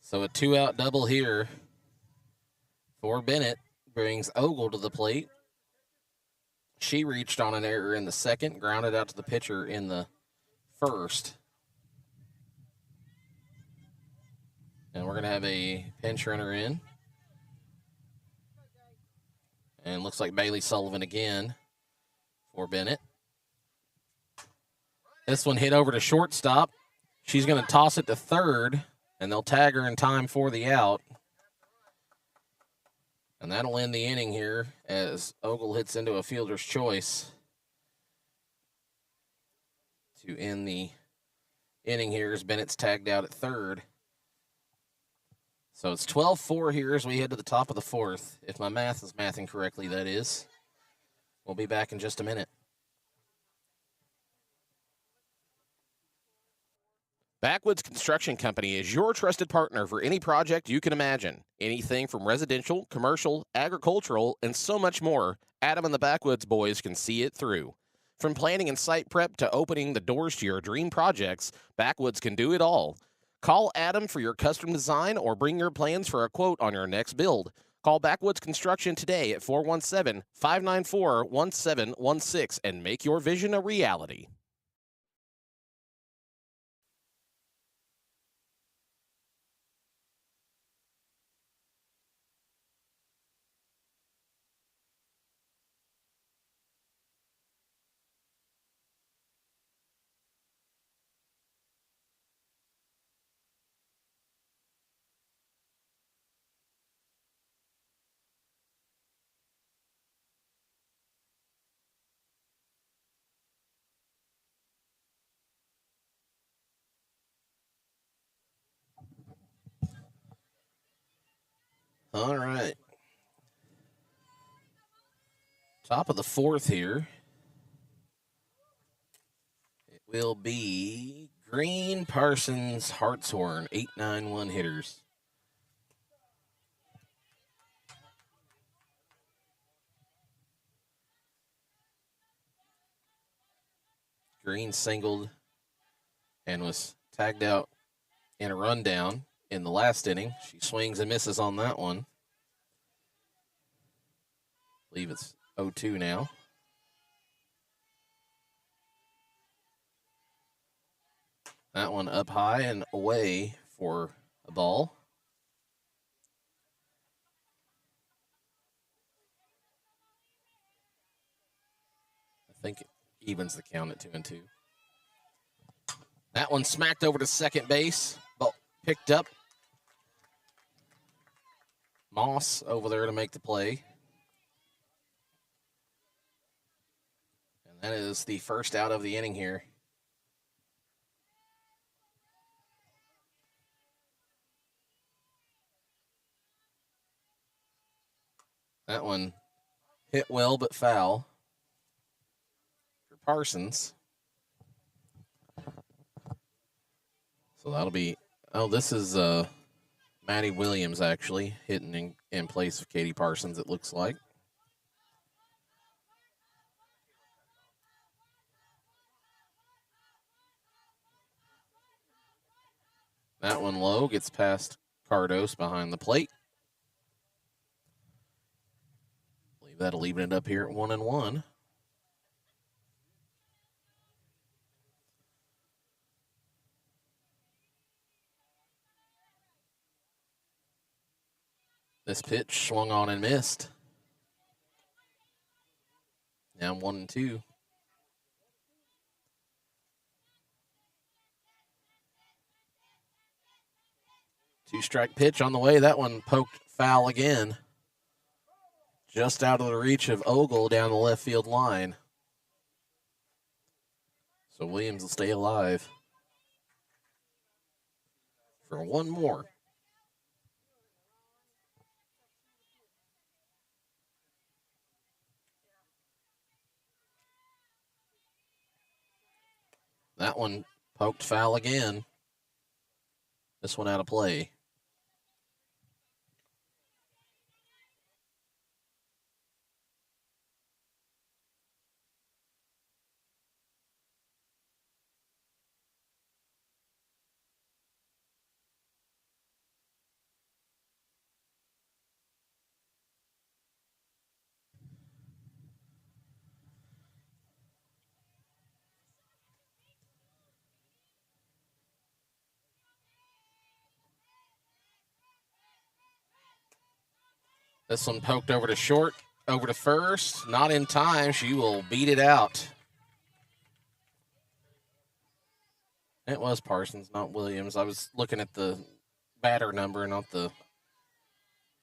So a 2-out double here for Bennett brings Ogle to the plate. She reached on an error in the second, grounded out to the pitcher in the first. And we're going to have a pinch runner in. And looks like Bailey Sullivan again for Bennett. This one hit over to shortstop. She's going to toss it to third, and they'll tag her in time for the out. And that'll end the inning here as Ogle hits into a fielder's choice to end the inning here as Bennett's tagged out at third. So it's 12-4 here as we head to the top of the fourth. If my math is mathing correctly, that is. We'll be back in just a minute. Backwoods Construction Company is your trusted partner for any project you can imagine. Anything from residential, commercial, agricultural, and so much more, Adam and the Backwoods boys can see it through. From planning and site prep to opening the doors to your dream projects, Backwoods can do it all. Call Adam for your custom design or bring your plans for a quote on your next build. Call Backwoods Construction today at 417-594-1716 and make your vision a reality. All right. Top of the fourth here. It will be Green, Parsons, Hartshorn, 8-9-1 hitters. Green singled and was tagged out in a rundown in the last inning. She swings and misses on that one. I believe it's 0-2 now. That one up high and away for a ball. I think it evens the count at 2-2. That one smacked over to second base. Ball picked up. Moss over there to make the play. And that is the first out of the inning here. That one hit well but foul for Parsons. So that'll be, this is Maddie Williams actually hitting in place of Katie Parsons, it looks like. That one low, gets past Cardos behind the plate. That'll even it up here at 1-1. This pitch swung on and missed. Now 1-2. 2-strike pitch on the way. That one poked foul again. Just out of the reach of Ogle down the left field line. So Williams will stay alive for one more. That one poked foul again. This one out of play. This one poked over to short, over to first. Not in time. She will beat it out. It was Parsons, not Williams. I was looking at the batter number, not the...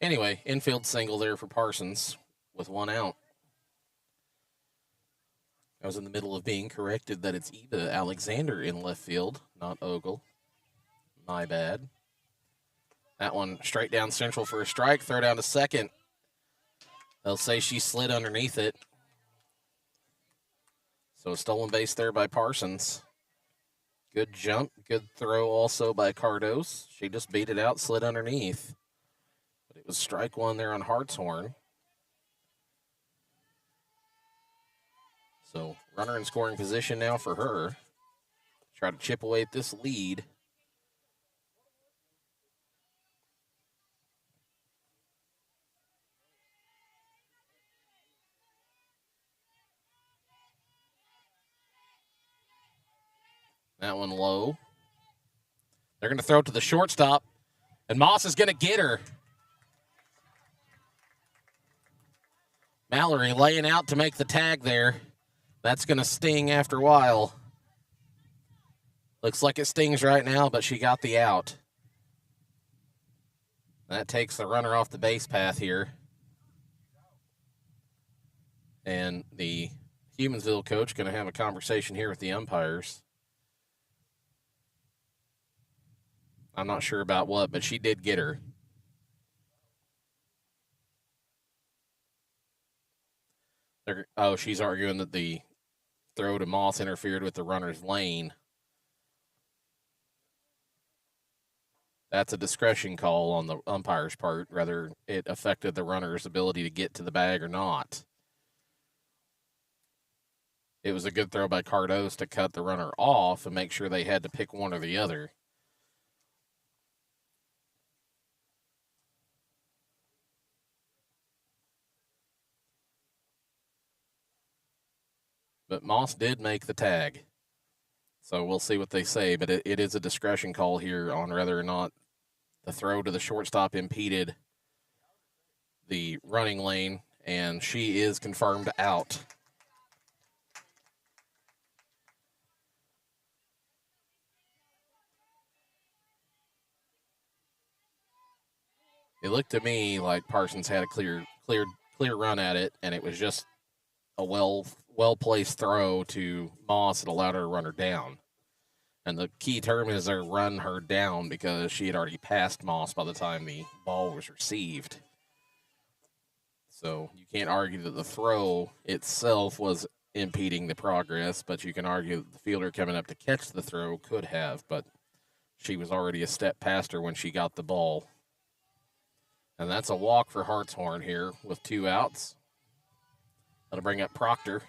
Anyway, infield single there for Parsons with one out. I was in the middle of being corrected that it's Eva Alexander in left field, not Ogle. My bad. That one straight down central for a strike. Throw down to second. They'll say she slid underneath it. So a stolen base there by Parsons. Good jump. Good throw also by Cardos. She just beat it out, slid underneath. But it was strike one there on Hartshorn. So runner in scoring position now for her. Try to chip away at this lead. That one low. They're going to throw it to the shortstop, and Moss is going to get her. Mallory laying out to make the tag there. That's going to sting after a while. Looks like it stings right now, but she got the out. That takes the runner off the base path here. And the Humansville coach going to have a conversation here with the umpires. I'm not sure about what, but she did get her. She's arguing that the throw to Moss interfered with the runner's lane. That's a discretion call on the umpire's part, whether it affected the runner's ability to get to the bag or not. It was a good throw by Cardos to cut the runner off and make sure they had to pick one or the other. But Moss did make the tag. So we'll see what they say, but it is a discretion call here on whether or not the throw to the shortstop impeded the running lane, and she is confirmed out. It looked to me like Parsons had a clear run at it, and it was just a well-placed throw to Moss that allowed her to run her down. And the key term is they run her down because she had already passed Moss by the time the ball was received. So you can't argue that the throw itself was impeding the progress, but you can argue that the fielder coming up to catch the throw could have, but she was already a step past her when she got the ball. And that's a walk for Hartshorn here with 2 outs. That'll bring up Proctor.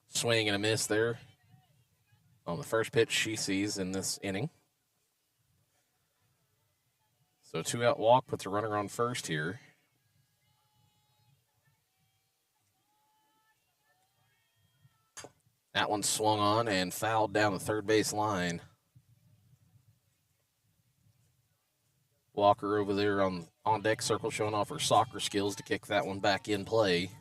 Swing and a miss there on the first pitch she sees in this inning. So 2-out walk puts a runner on first here. That one swung on and fouled down the third base line. Walker over there on deck circle showing off her soccer skills to kick that one back in play.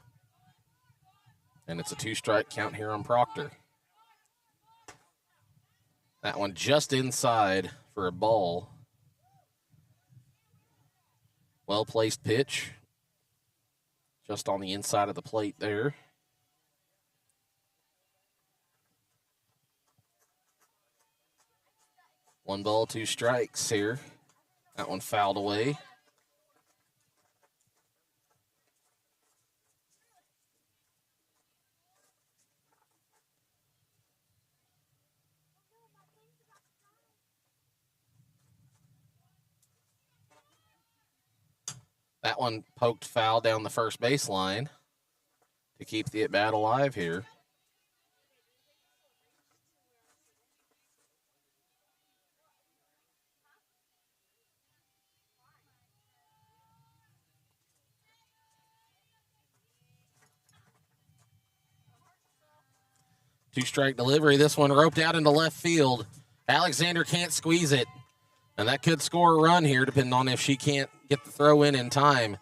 And it's a 2-strike count here on Proctor. That one just inside for a ball. Well-placed pitch. Just on the inside of the plate there. One ball, 2 strikes here. That one fouled away. That one poked foul down the first baseline to keep the at-bat alive here. Two-strike delivery. This one roped out into left field. Alexander can't squeeze it. And that could score a run here, depending on if she can't get the throw in time.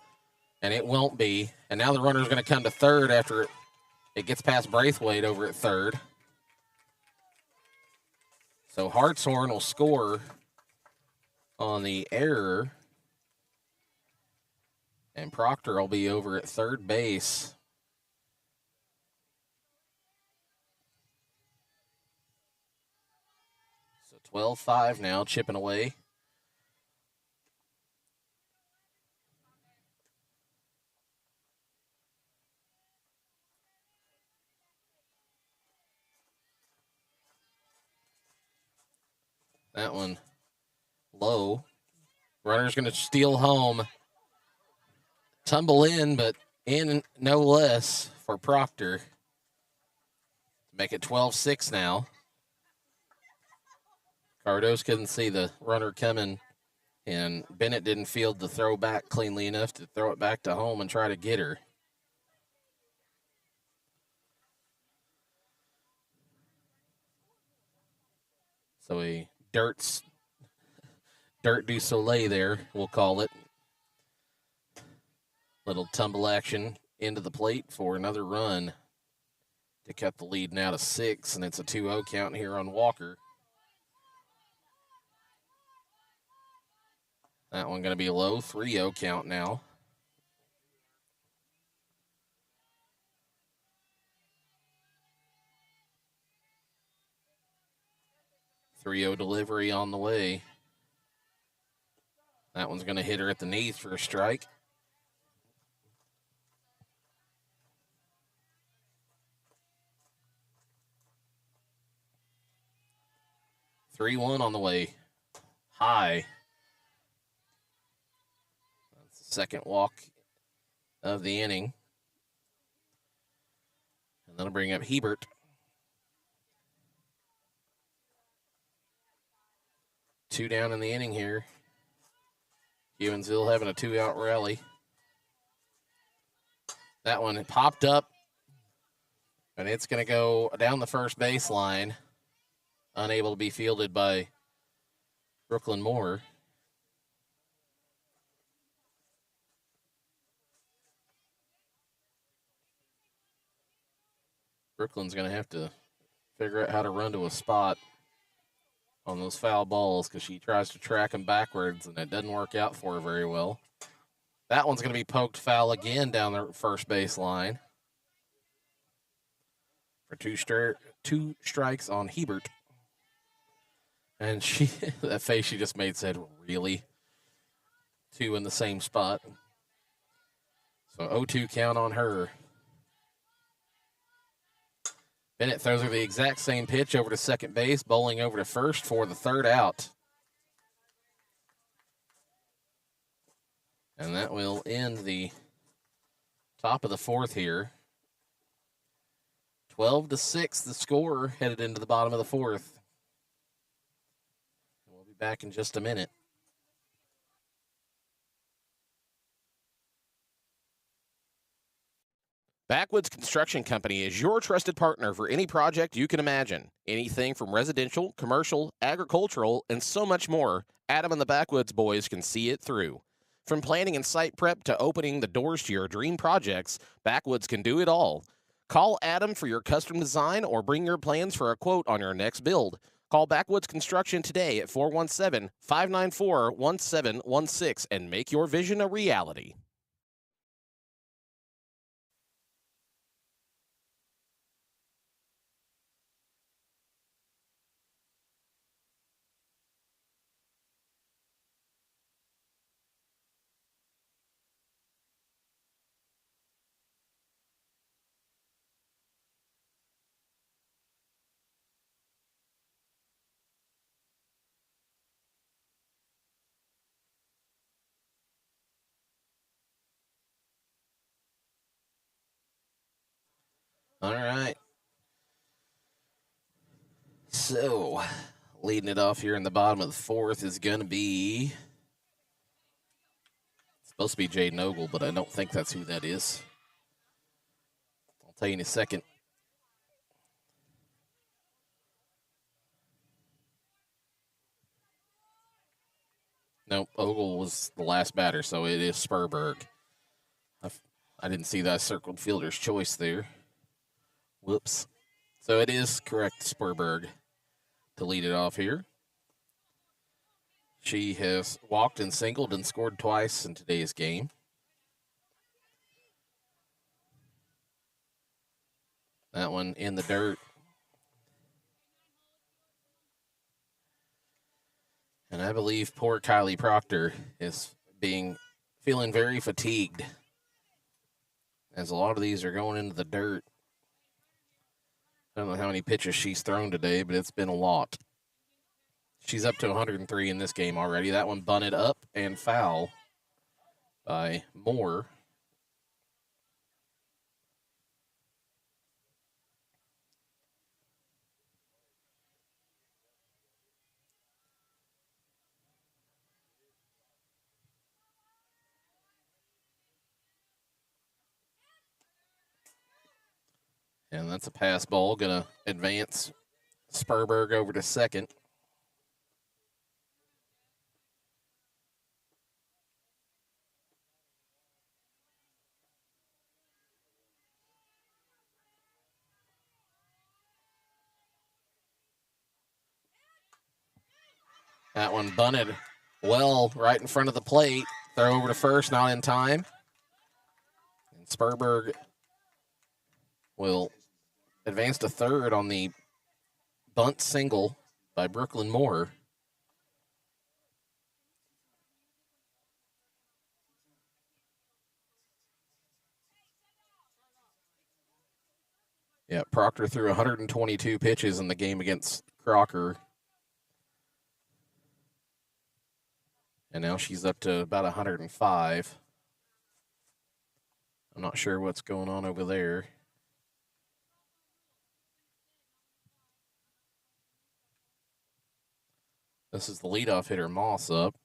And it won't be. And now the runner's going to come to third after it gets past Braithwaite over at third. So Hartshorn will score on the error. And Proctor will be over at third base. So 12-5 now, chipping away. That one low. Runner's going to steal home. Tumble in, but in no less for Proctor. Make it 12-6 now. Cardos couldn't see the runner coming, and Bennett didn't field the throw back cleanly enough to throw it back to home and try to get her. So a dirt du soleil there, we'll call it. Little tumble action into the plate for another run to cut the lead now to 6, and it's a 2-0 count here on Walker. That one going to be a low, 3-0 count now. .30 delivery on the way. That one's going to hit her at the knees for a strike. .31 on the way. High. That's the second walk of the inning. And that'll bring up Hebert. Two down in the inning here. Humansville having a 2-out rally. That one popped up, and it's going to go down the first baseline. Unable to be fielded by Brooklyn Moore. Brooklyn's going to have to figure out how to run to a spot on those foul balls because she tries to track them backwards, and it doesn't work out for her very well. That one's going to be poked foul again down the first baseline for two strikes on Hebert. And that face she just made said, really? 2 in the same spot. So 0-2 count on her. Bennett throws her the exact same pitch over to second base, bowling over to first for the 3rd out. And that will end the top of the 4th here. 12-6, the score headed into the bottom of the 4th. We'll be back in just a minute. Backwoods Construction Company is your trusted partner for any project you can imagine. Anything from residential, commercial, agricultural, and so much more, Adam and the Backwoods boys can see it through. From planning and site prep to opening the doors to your dream projects, Backwoods can do it all. Call Adam for your custom design or bring your plans for a quote on your next build. Call Backwoods Construction today at 417-594-1716 and make your vision a reality. All right. So, leading it off here in the bottom of the fourth is going to be supposed to be Jaden Ogle, but I don't think that's who that is. I'll tell you in a second. Nope, Ogle was the last batter, so it is Spurberg. I didn't see that circled fielder's choice there. Whoops. So it is correct, Spurberg, to lead it off here. She has walked and singled and scored twice in today's game. That one in the dirt. And I believe poor Kylie Proctor is feeling very fatigued, as a lot of these are going into the dirt. I don't know how many pitches she's thrown today, but it's been a lot. She's up to 103 in this game already. That one bunted up and foul by Moore. And that's a pass ball, going to advance Spurberg over to second. That one bunted well right in front of the plate. Throw over to first, not in time. And Spurberg will advance to third on the bunt single by Brooklyn Moore. Yeah, Proctor threw 122 pitches in the game against Crocker. And now she's up to about 105. I'm not sure what's going on over there. This is the leadoff hitter, Moss, up.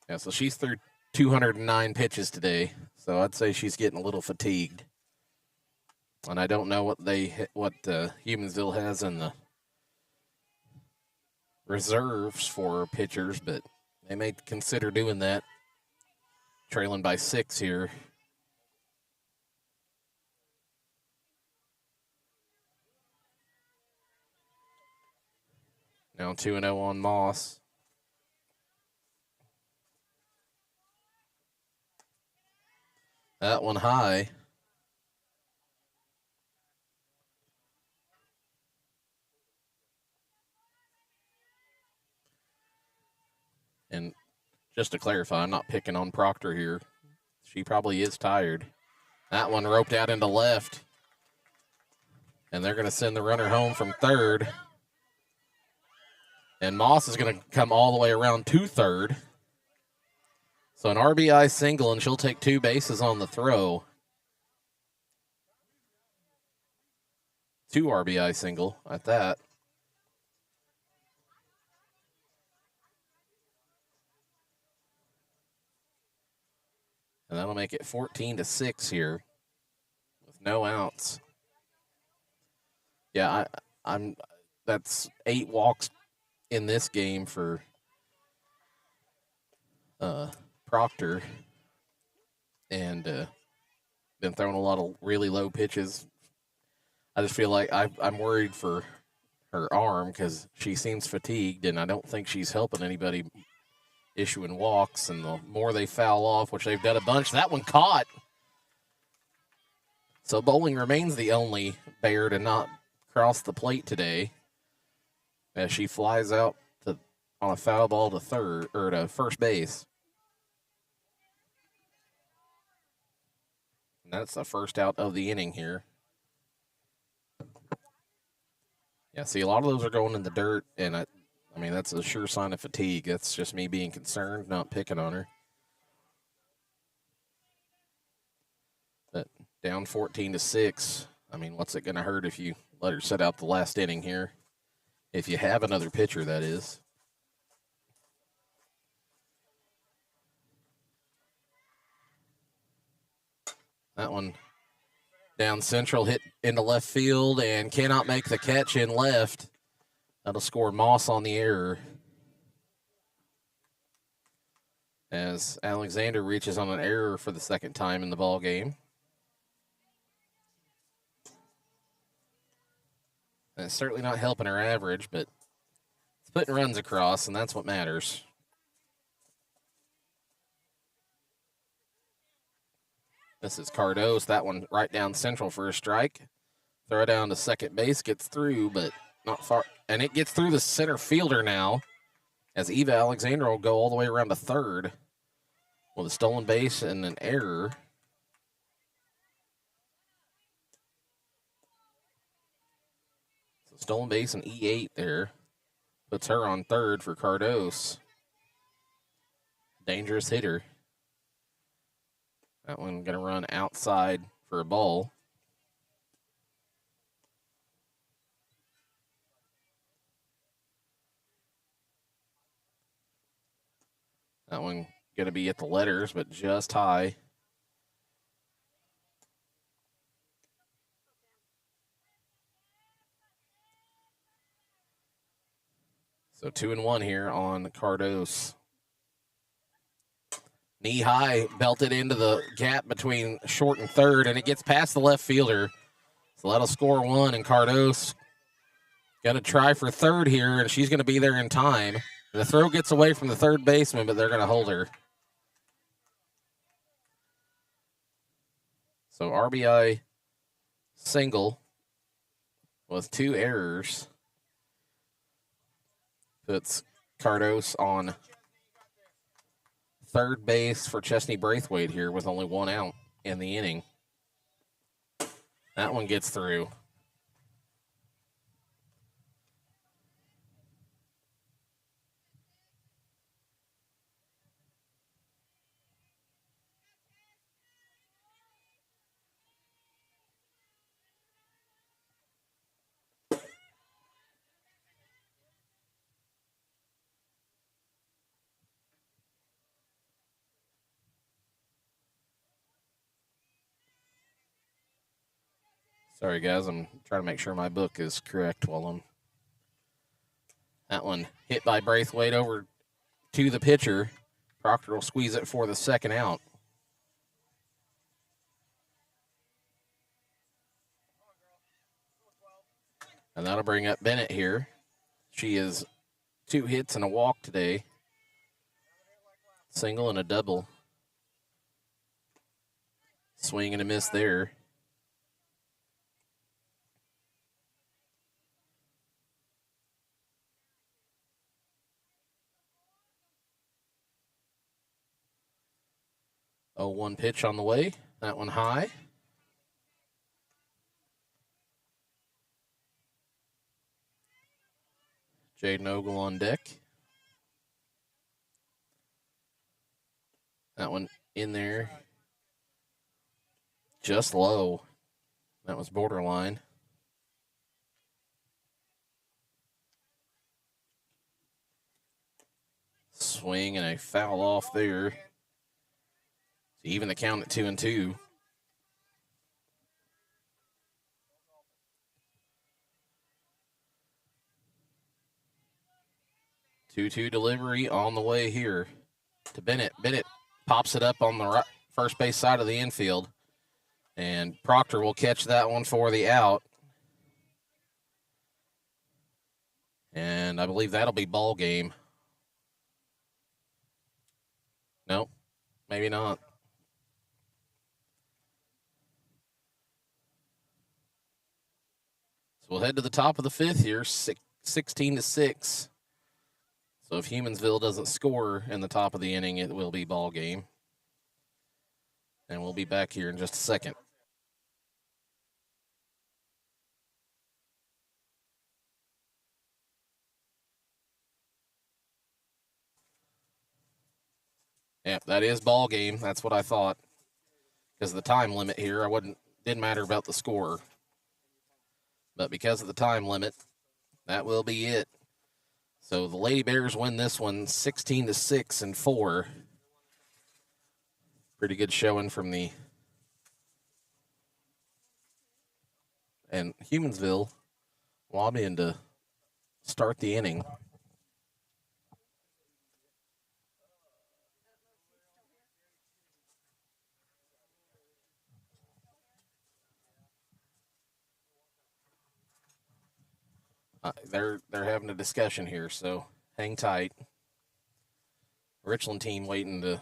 Yeah, so she's through 209 pitches today, so I'd say she's getting a little fatigued. And I don't know what Humansville has in the reserves for pitchers, but they may consider doing that. Trailing by 6 here. Now 2-0 on Moss. That one high. And just to clarify, I'm not picking on Proctor here. She probably is tired. That one roped out into left. And they're going to send the runner home from third. And Moss is going to come all the way around to third. So an RBI single, and she'll take 2 bases on the throw. 2 RBI single at that. And that'll make it 14-6 here with no outs. Yeah, that's 8 walks in this game for Proctor, and been throwing a lot of really low pitches. I just feel like I'm worried for her arm because she seems fatigued, and I don't think she's helping anybody issuing walks. And the more they foul off, which they've done a bunch, that one caught. So Bowling remains the only Bear to not cross the plate today, as she flies out on a foul ball to first base. And that's the first out of the inning here. Yeah, see, a lot of those are going in the dirt, and I mean, that's a sure sign of fatigue. That's just me being concerned, not picking on her. But down 14-6. I mean, what's it going to hurt if you let her sit out the last inning here? If you have another pitcher, that is. That one down central, hit into left field, and cannot make the catch in left. That'll score Moss on the error, as Alexander reaches on an error for the second time in the ball game. And it's certainly not helping her average, but it's putting runs across, and that's what matters. This is Cardos. That one right down central for a strike. Throw down to second base, gets through, but not far. And it gets through the center fielder now, as Eva Alexander will go all the way around to third with a stolen base and an error. So stolen base and E8 there. Puts her on third for Cardos. Dangerous hitter. That one going to run outside for a ball. That one going to be at the letters, but just high. So 2-1 here on Cardos. Knee high, belted into the gap between short and third, and it gets past the left fielder. So that'll score one, and Cardos going to try for third here, and she's going to be there in time. The throw gets away from the third baseman, but they're going to hold her. So RBI single with 2 errors puts Cardos on third base for Chesney Braithwaite here with only 1 out in the inning. That one gets through. Sorry, guys. I'm trying to make sure my book is correct while I'm... That one hit by Braithwaite over to the pitcher. Proctor will squeeze it for the second out. And that'll bring up Bennett here. She is 2 hits and a walk today. Single and a double. Swing and a miss there. Oh, 1 pitch on the way. That one high. Jaden Ogle on deck. That one in there. Just low. That was borderline. swing and a foul off there to even the count at 2-2. 2-2 delivery on the way here to Bennett. Bennett pops it up on the right, first base side of the infield. And Proctor will catch that one for the out. And I believe that'll be ball game. Nope, maybe not. So we'll head to the top of the fifth here, 16-6. So if Humansville doesn't score in the top of the inning, it will be ball game. And we'll be back here in just a second. Yeah, that is ball game. That's what I thought. Because of the time limit here, didn't matter about the score. But because of the time limit, that will be it. So the Lady Bears win this one 16-6 and 4. Pretty good showing from the and Humansville lobbying to start the inning. They're having a discussion here, so hang tight. Richland team waiting to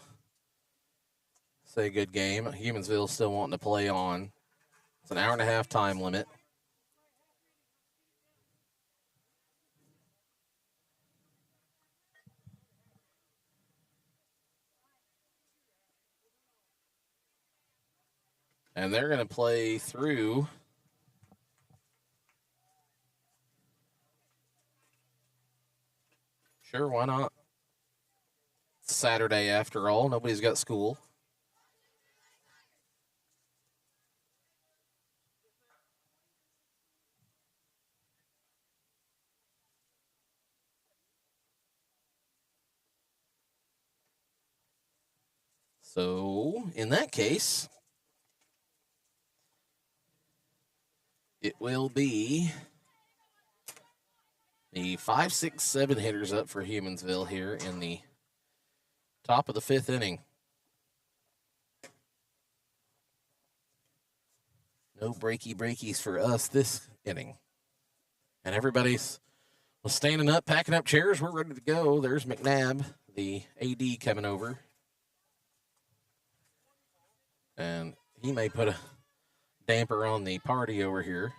say good game. Humansville still wanting to play on. It's an 1.5-hour time limit. And they're going to play through sure, why not? It's Saturday after all. Nobody's got school. So, in that case, it will be the 5, 6, 7 hitters up for Humansville here in the top of the fifth inning. No breakies for us this inning. And everybody's standing up, packing up chairs. We're ready to go. There's McNabb, the AD, coming over. And he may put a damper on the party over here.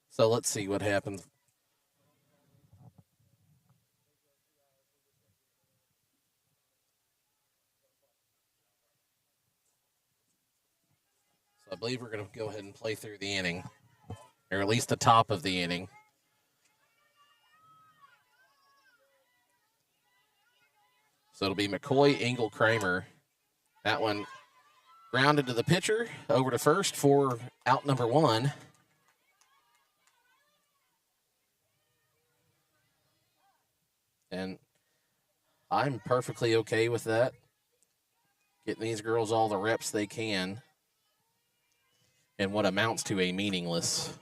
So let's see what happens. So I believe we're going to go ahead and play through the inning, or at least the top of the inning. So it'll be McCoy, Engel, Kramer. That one grounded to the pitcher, over to first for out number 1. And I'm perfectly okay with that. Getting these girls all the reps they can in what amounts to a meaningless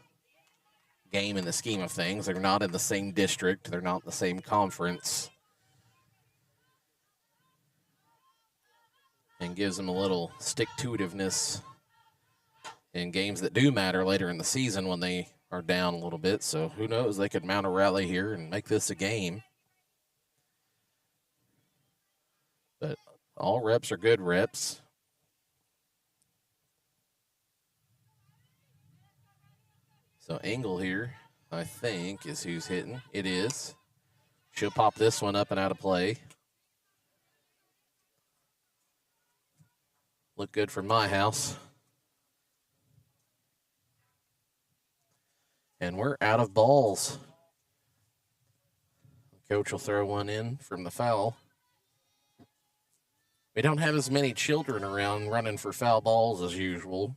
game in the scheme of things. They're not in the same district. They're not in the same conference. And gives them a little stick-to-itiveness in games that do matter later in the season when they are down a little bit. So who knows? They could mount a rally here and make this a game. But all reps are good reps. So Engel here, I think, is who's hitting. It is. She'll pop this one up and out of play. Look good for my house. And we're out of balls. Coach will throw one in from the foul. We don't have as many children around running for foul balls as usual.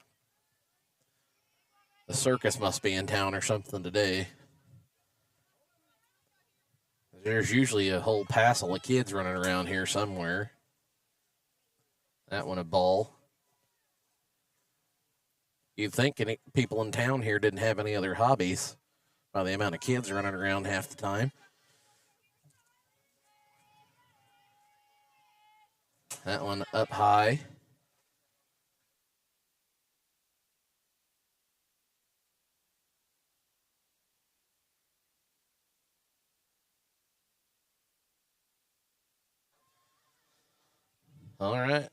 The circus must be in town or something today. There's usually a whole passel of kids running around here somewhere. That one a ball. You'd think any people in town here didn't have any other hobbies by the amount of kids running around half the time. That one up high. All right.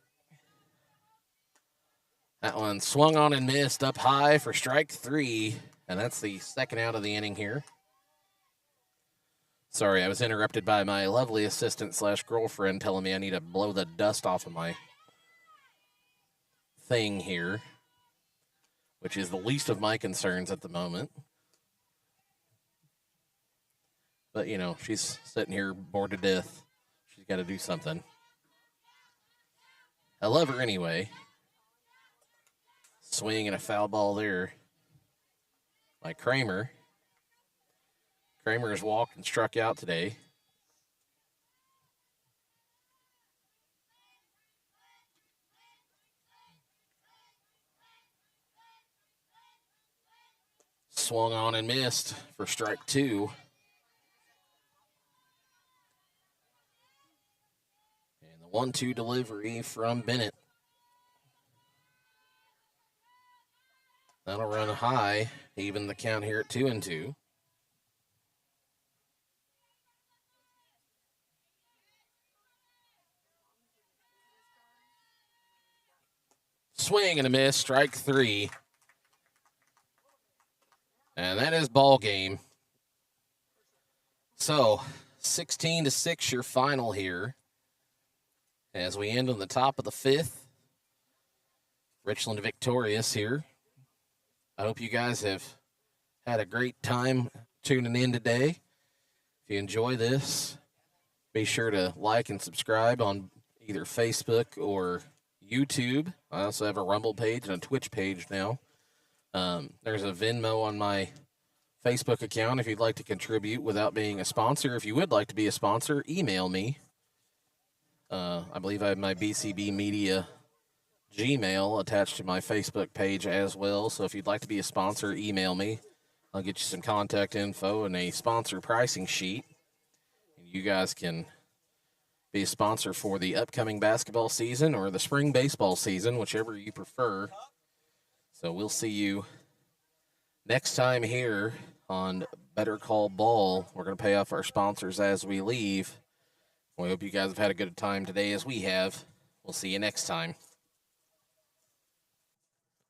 That one swung on and missed up high for strike 3, and that's the second out of the inning here. Sorry, I was interrupted by my lovely assistant / girlfriend telling me I need to blow the dust off of my thing here, which is the least of my concerns at the moment. But, you know, she's sitting here bored to death. She's got to do something. I love her anyway. Swing and a foul ball there by Kramer. Kramer has walked and struck out today. Swung on and missed for strike 2. And the 1-2 delivery from Bennett. That'll run high, even the count here at 2-2. Swing and a miss, strike 3. And that is ball game. So, 16-6 your final here. As we end on the top of the 5th. Richland victorious here. I hope you guys have had a great time tuning in today. If you enjoy this, be sure to like and subscribe on either Facebook or YouTube. I also have a Rumble page and a Twitch page now. There's a Venmo on my Facebook account if you'd like to contribute without being a sponsor. If you would like to be a sponsor, email me. I believe I have my BCB Media Gmail attached to my Facebook page as well. So if you'd like to be a sponsor, email me. I'll get you some contact info and a sponsor pricing sheet. And you guys can be a sponsor for the upcoming basketball season or the spring baseball season, whichever you prefer. So we'll see you next time here on Better Call Ball. We're going to pay off our sponsors as we leave. We hope you guys have had a good time today as we have. We'll see you next time.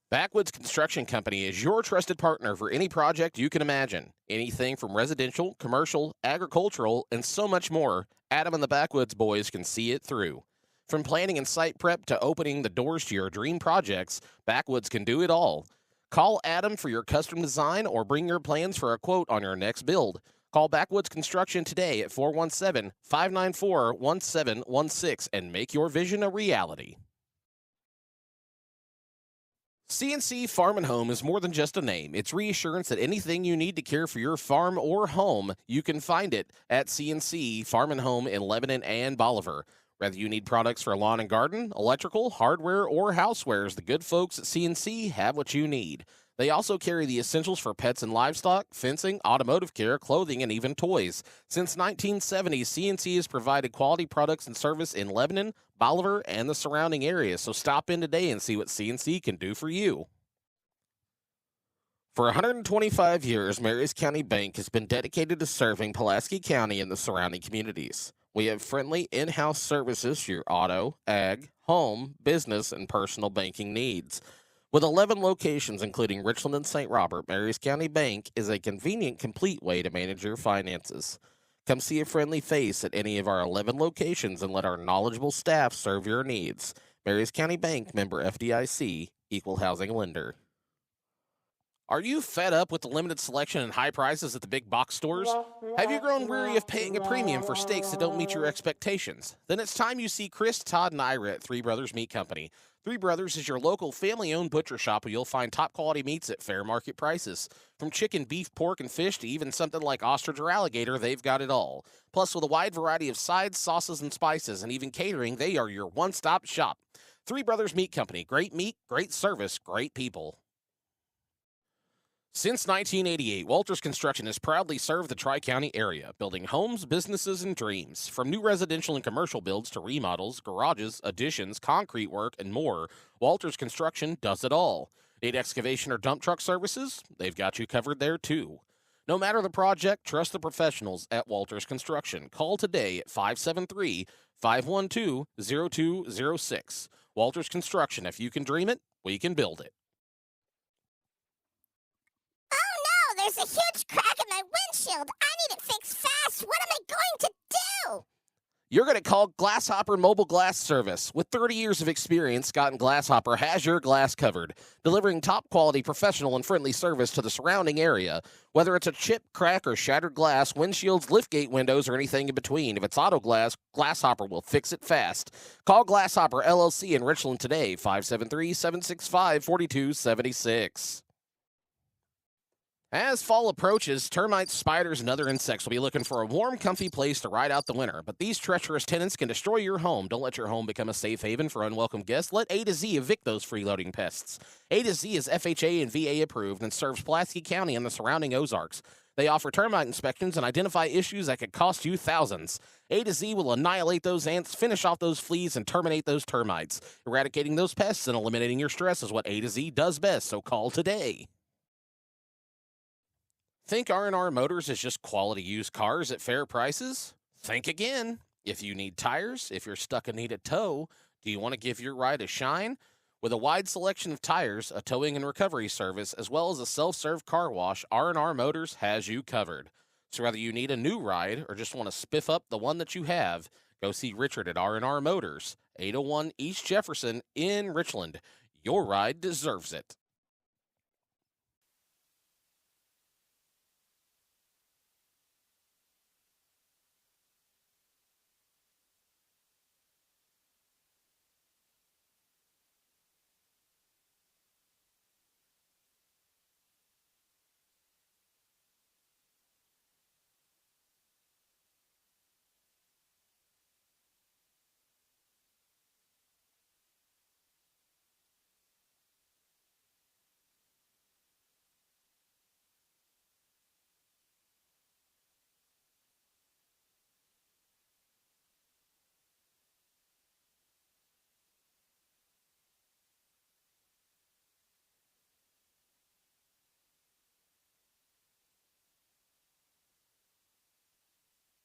Backwoods Construction Company is your trusted partner for any project you can imagine. Anything from residential, commercial, agricultural, and so much more, Adam and the Backwoods boys can see it through. From planning and site prep to opening the doors to your dream projects, Backwoods can do it all. Call Adam for your custom design or bring your plans for a quote on your next build. Call Backwoods Construction today at 417-594-1716 and make your vision a reality. CNC Farm and Home is more than just a name. It's reassurance that anything you need to care for your farm or home, you can find it at CNC Farm and Home in Lebanon and Bolivar. Whether you need products for lawn and garden, electrical, hardware, or housewares, the good folks at CNC have what you need. They also carry the essentials for pets and livestock, fencing, automotive care, clothing, and even toys. Since 1970, CNC has provided quality products and service in Lebanon, Bolivar, and the surrounding areas. So stop in today and see what CNC can do for you. For 125 years, Marys County Bank has been dedicated to serving Pulaski County and the surrounding communities. We have friendly in-house services for your auto, ag, home, business, and personal banking needs. With 11 locations, including Richland and St. Robert, Marys County Bank is a convenient, complete way to manage your finances. Come see a friendly face at any of our 11 locations and let our knowledgeable staff serve your needs. Marys County Bank, member FDIC, equal housing lender. Are you fed up with the limited selection and high prices at the big box stores? Have you grown weary of paying a premium for steaks that don't meet your expectations? Then it's time you see Chris, Todd, and Ira at Three Brothers Meat Company. Three Brothers is your local family-owned butcher shop where you'll find top-quality meats at fair market prices. From chicken, beef, pork, and fish to even something like ostrich or alligator, they've got it all. Plus, with a wide variety of sides, sauces, and spices, and even catering, they are your one-stop shop. Three Brothers Meat Company. Great meat, great service, great people. Since 1988, Walters Construction has proudly served the Tri-County area, building homes, businesses, and dreams. From new residential and commercial builds to remodels, garages, additions, concrete work, and more, Walters Construction does it all. Need excavation or dump truck services? They've got you covered there, too. No matter the project, trust the professionals at Walters Construction. Call today at 573-512-0206. Walters Construction. If you can dream it, we can build it. There's a huge crack in my windshield. I need it fixed fast. What am I going to do? You're going to call Glasshopper Mobile Glass Service. With 30 years of experience, Scott and Glasshopper has your glass covered, delivering top-quality, professional, and friendly service to the surrounding area. Whether it's a chip, crack, or shattered glass, windshields, liftgate windows, or anything in between, if it's auto glass, Glasshopper will fix it fast. Call Glasshopper LLC in Richland today, 573-765-4276. As fall approaches, termites, spiders, and other insects will be looking for a warm, comfy place to ride out the winter. But these treacherous tenants can destroy your home. Don't let your home become a safe haven for unwelcome guests. Let A to Z evict those freeloading pests. A to Z is FHA and VA approved and serves Pulaski County and the surrounding Ozarks. They offer termite inspections and identify issues that could cost you thousands. A to Z will annihilate those ants, finish off those fleas, and terminate those termites. Eradicating those pests and eliminating your stress is what A to Z does best, so call today. Think R&R Motors is just quality used cars at fair prices? Think again. If you need tires, if you're stuck and need a tow, do you want to give your ride a shine? With a wide selection of tires, a towing and recovery service, as well as a self-serve car wash, R&R Motors has you covered. So whether you need a new ride or just want to spiff up the one that you have, go see Richard at R&R Motors, 801 East Jefferson in Richland. Your ride deserves it.